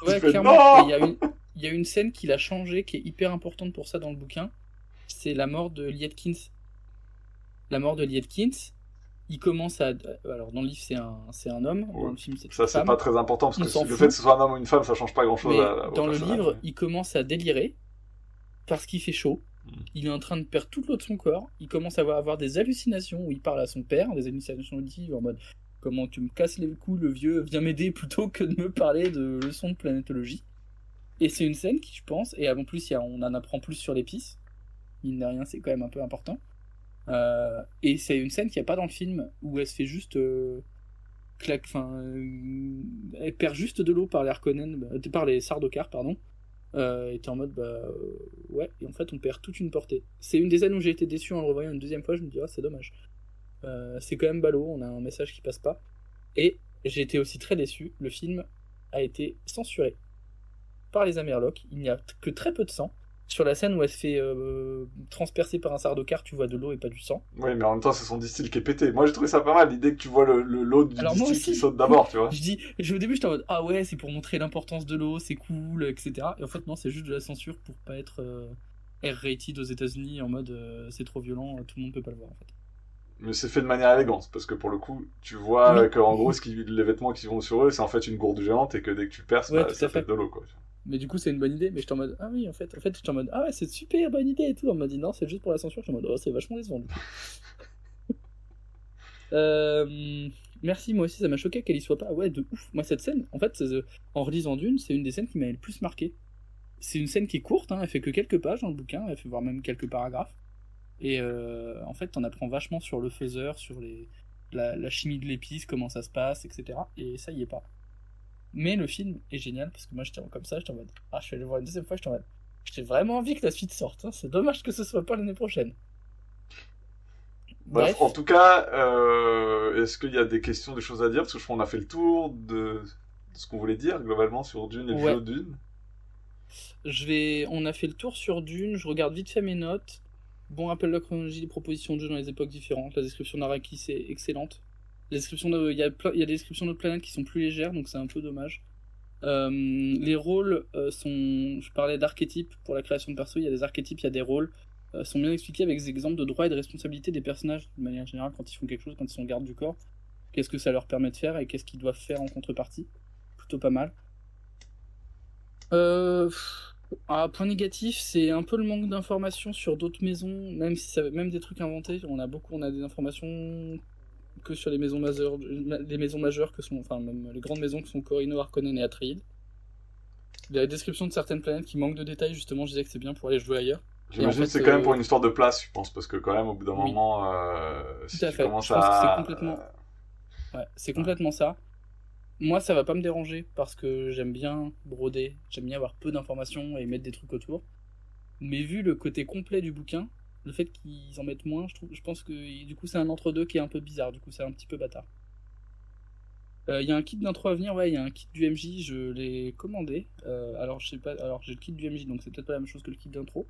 Tu ouais, fais clairement. Et non. il y a une scène qu'il a changée qui est hyper importante pour ça dans le bouquin. C'est la mort de Lietkins. La mort de Lietkins, il commence à... Alors, dans le livre, c'est un homme. Ouais. Dans le film, c'est une Ça, c'est femme. pas très important, parce On que s'en le fout. fait que ce soit un homme ou une femme, ça change pas grand-chose Mais dans au le personnage. livre, il commence à délirer parce qu'il fait chaud. Il est en train de perdre toute l'eau de son corps. Il commence à avoir des hallucinations où il parle à son père, des hallucinations auditives en mode comment tu me casses les couilles, le vieux, viens m'aider plutôt que de me parler de leçons de planétologie. Et c'est une scène qui, je pense, et en plus, on en apprend plus sur l'épice. Mine de rien, c'est quand même un peu important. Et c'est une scène qu'il n'y a pas dans le film où elle se fait juste elle perd juste de l'eau par les Harkonnen, par les Sardaukar, pardon. Et t'es en mode ouais, et en fait on perd toute une portée. C'est une des scènes où j'ai été déçu en le revoyant une deuxième fois. Je me dis c'est dommage. C'est quand même ballot, on a un message qui passe pas. Et j'ai été aussi très déçu, le film a été censuré par les Amerlocs. Il n'y a que très peu de sang. Sur la scène où elle se fait transpercer par un Sardaukar, tu vois de l'eau et pas du sang. Oui, mais en même temps, c'est son distil qui est pété. Moi, j'ai trouvé ça pas mal, l'idée que tu vois l'eau du Alors moi distil qui aussi, saute d'abord, tu vois. au début j'étais en mode ah ouais, c'est pour montrer l'importance de l'eau, c'est cool, etc. Et en fait non, c'est juste de la censure pour pas être R-rated aux États-Unis en mode c'est trop violent, tout le monde peut pas le voir en fait. Mais c'est fait de manière élégante, parce que pour le coup, tu vois Oui. que en gros, les vêtements qui vont sur eux, c'est en fait une gourde géante, et que dès que tu perces, Ouais, bah, tout ça à fait. fait de l'eau, quoi. Mais du coup c'est une bonne idée, mais j'étais en mode ah oui en fait j'étais en mode ah ouais c'est une super bonne idée et tout. On m'a dit non c'est juste pour la censure, j'étais en mode oh c'est vachement décevant du coup. Merci, moi aussi ça m'a choqué qu'elle y soit pas. Ouais, de ouf. Moi cette scène, en fait, en relisant Dune, c'est une des scènes qui m'avait le plus marqué. C'est une scène qui est courte, hein, elle fait que quelques pages dans le bouquin, elle fait voire même quelques paragraphes. Et en fait, t'en apprends vachement sur le faiseur, sur la chimie de l'épice, comment ça se passe, etc. Et ça y est pas. Mais le film est génial parce que moi j'étais comme ça, j'étais en mode ah je suis allé le voir une deuxième fois, j'étais en mode j'ai vraiment envie que la suite sorte. Hein. C'est dommage que ce soit pas l'année prochaine. Bref, en tout cas, est-ce qu'il y a des questions, des choses à dire? Parce que je crois qu'on a fait le tour de ce qu'on voulait dire, globalement, sur Dune et le Ouais. jeu Dune. On a fait le tour sur Dune, je regarde vite fait mes notes. Bon rappel de la chronologie des propositions de jeu dans les époques différentes. La description d'Arrakis est excellente. Il y a des descriptions d'autres planètes qui sont plus légères, donc c'est un peu dommage. Les rôles sont... Je parlais d'archétypes pour la création de perso, il y a des archétypes, il y a des rôles. Sont bien expliqués avec des exemples de droits et de responsabilités des personnages, de manière générale, quand ils font quelque chose, quand ils sont garde du corps. Qu'est-ce que ça leur permet de faire et qu'est-ce qu'ils doivent faire en contrepartie. Plutôt pas mal. Point négatif, c'est un peu le manque d'informations sur d'autres maisons, même si même des trucs inventés. On a des informations que sur les maisons majeures que sont, enfin même les grandes maisons que sont Corino, Harkonnen et Atreides. Il y a la description de certaines planètes qui manquent de détails, justement, je disais que c'est bien pour aller jouer ailleurs. J'imagine en que c'est fait, quand même pour une histoire de place, je pense, parce que quand même, au bout d'un oui. moment, si Tout à tu fait. commences Je pense que c'est à... complètement... Ouais, c'est complètement ça. Moi, ça va pas me déranger parce que j'aime bien broder, j'aime bien avoir peu d'informations et mettre des trucs autour. Mais vu le côté complet du bouquin, le fait qu'ils en mettent moins, je pense que du coup c'est un entre-deux qui est un peu bizarre, du coup c'est un petit peu bâtard. Il y a un kit d'intro à venir, ouais, il y a un kit du MJ, je l'ai commandé. Alors je sais pas, alors j'ai le kit du MJ, donc c'est peut-être pas la même chose que le kit d'intro.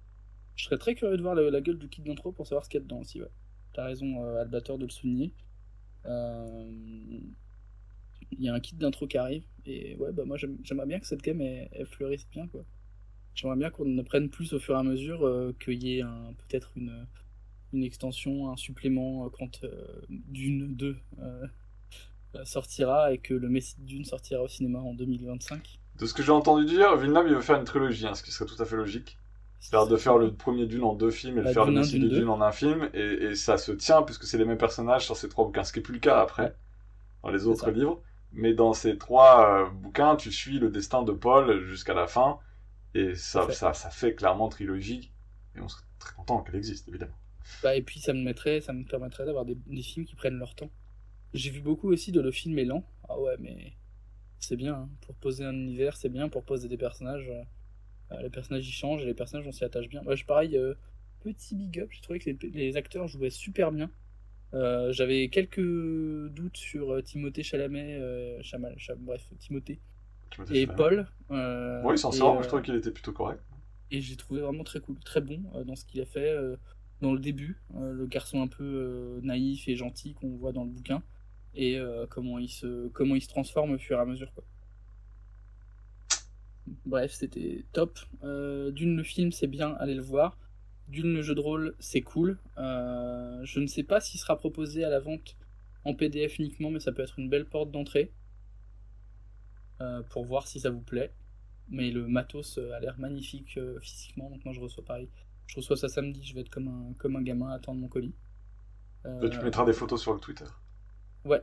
Je serais très curieux de voir la gueule du kit d'intro pour savoir ce qu'il y a dedans aussi, ouais. T'as raison, Albator, de le souligner. Il y a un kit d'intro qui arrive, et ouais, bah moi j'aimerais bien que cette game elle fleurisse bien, quoi. J'aimerais bien qu'on apprenne plus au fur et à mesure, qu'il y ait peut-être une extension, un supplément quand Dune 2 sortira et que le Messie de Dune sortira au cinéma en 2025. De ce que j'ai entendu dire, Villeneuve, il veut faire une trilogie, hein, ce qui serait tout à fait logique. C'est-à-dire de faire le premier Dune en 2 films et de faire le Messie de Dune en un film, et ça se tient puisque c'est les mêmes personnages sur ces 3 bouquins, ce qui n'est plus le cas après, dans les autres livres. Mais dans ces 3 bouquins, tu suis le destin de Paul jusqu'à la fin, et ça fait clairement trilogie, et on serait très content qu'elle existe, évidemment. Bah, et puis ça me permettrait d'avoir des films qui prennent leur temps. J'ai vu beaucoup aussi de le film est lent. Ah ouais, mais c'est bien, hein. Pour poser un univers, c'est bien, pour poser des personnages. Les personnages y changent et les personnages on s'y attache bien. Moi, pareil, petit big up, j'ai trouvé que les acteurs jouaient super bien. J'avais quelques doutes sur Timothée Chalamet, bref, Timothée et Paul. Oui, il s'en sort, je trouvais qu'il était plutôt correct. Et j'ai trouvé vraiment très cool, très bon dans ce qu'il a fait. Dans le début, le garçon un peu naïf et gentil qu'on voit dans le bouquin, et comment il se transforme au fur et à mesure, quoi. Bref, c'était top. Dune, le film, c'est bien, allez le voir. Dune, le jeu de rôle, c'est cool. Je ne sais pas s'il sera proposé à la vente en PDF uniquement, mais ça peut être une belle porte d'entrée pour voir si ça vous plaît. Mais le matos a l'air magnifique physiquement, donc moi je reçois pareil. Je reçois ça samedi, je vais être comme un gamin à attendre mon colis. Tu mettras des photos sur le Twitter. Ouais,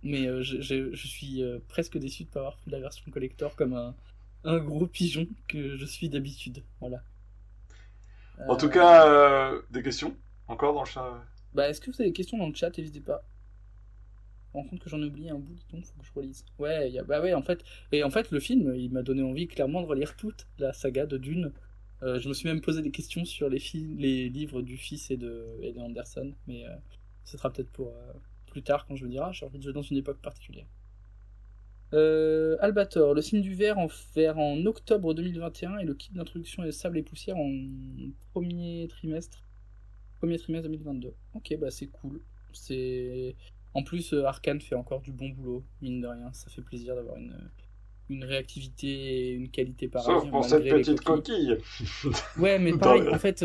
mais je suis presque déçu de ne pas avoir pris la version collector comme un gros pigeon que je suis d'habitude. Voilà. En tout cas, des questions encore dans le chat? Bah, est-ce que vous avez des questions dans le chat? N'hésitez pas. Je me rends compte que j'en ai oublié un bout, donc faut que je relise. Ouais, bah ouais, en fait. Et en fait, le film, il m'a donné envie clairement de relire toute la saga de Dune. Je me suis même posé des questions sur les livres du fils et de Anderson, mais ce sera peut-être pour plus tard quand je me dirai, j'ai envie de jouer dans une époque particulière. Albator, le signe du verre en octobre 2021 et le kit d'introduction et sable et poussière en premier trimestre 2022. Ok, bah c'est cool. En plus, Arcane fait encore du bon boulot, mine de rien. Ça fait plaisir d'avoir une réactivité et une qualité pareille. Sauf pour cette malgré les petite coquille. Ouais, mais pareil, en fait,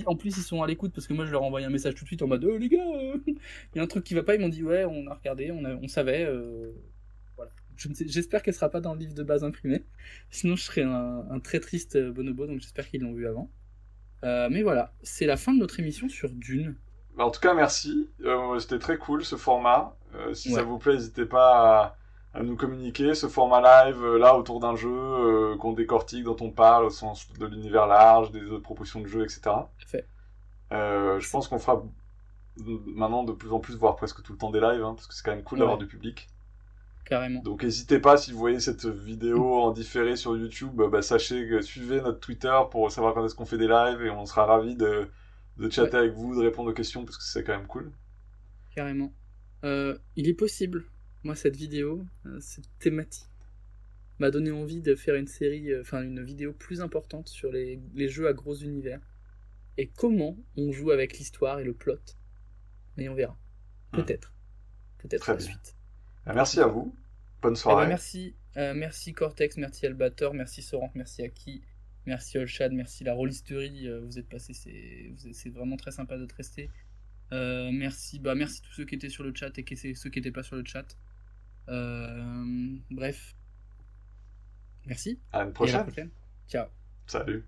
en plus ils sont à l'écoute parce que moi je leur ai envoyé un message tout de suite en mode les gars, il y a un truc qui va pas. Ils m'ont dit ouais, on a regardé, on savait. Voilà. J'espère qu'elle sera pas dans le livre de base imprimé. Sinon, je serais un très triste bonobo, donc j'espère qu'ils l'ont vu avant. Mais voilà, c'est la fin de notre émission sur Dune. En tout cas, merci. C'était très cool ce format. Si ça Ouais, vous plaît, n'hésitez pas à nous communiquer. Ce format live, là, autour d'un jeu qu'on décortique, dont on parle, au sens de l'univers large, des autres propositions de jeux, etc. fait. Je pense qu'on fera maintenant de plus en plus, voire presque tout le temps des lives, hein, parce que c'est quand même cool d'avoir Ouais, du public. carrément. Donc n'hésitez pas, si vous voyez cette vidéo en différé sur YouTube, sachez que suivez notre Twitter pour savoir quand est-ce qu'on fait des lives et on sera ravis de Ouais, chatter avec vous, de répondre aux questions parce que c'est quand même cool. carrément. Il est possible, moi, cette vidéo, cette thématique, m'a donné envie de faire une série, enfin une vidéo plus importante sur les jeux à gros univers et comment on joue avec l'histoire et le plot. Mais on verra. Hmm. Peut-être. Peut-être Très la bien. suite. Merci à vous. Bonne Eh ben soirée. merci Cortex, merci Albator, merci Sorant, merci Aki, merci Olshad, merci la rôlisterie, vous êtes passé, c'est vraiment très sympa d'être resté. Merci tous ceux qui étaient sur le chat et ceux qui n'étaient pas sur le chat. Bref, merci À une et à la prochaine. prochaine. Ciao. Salut.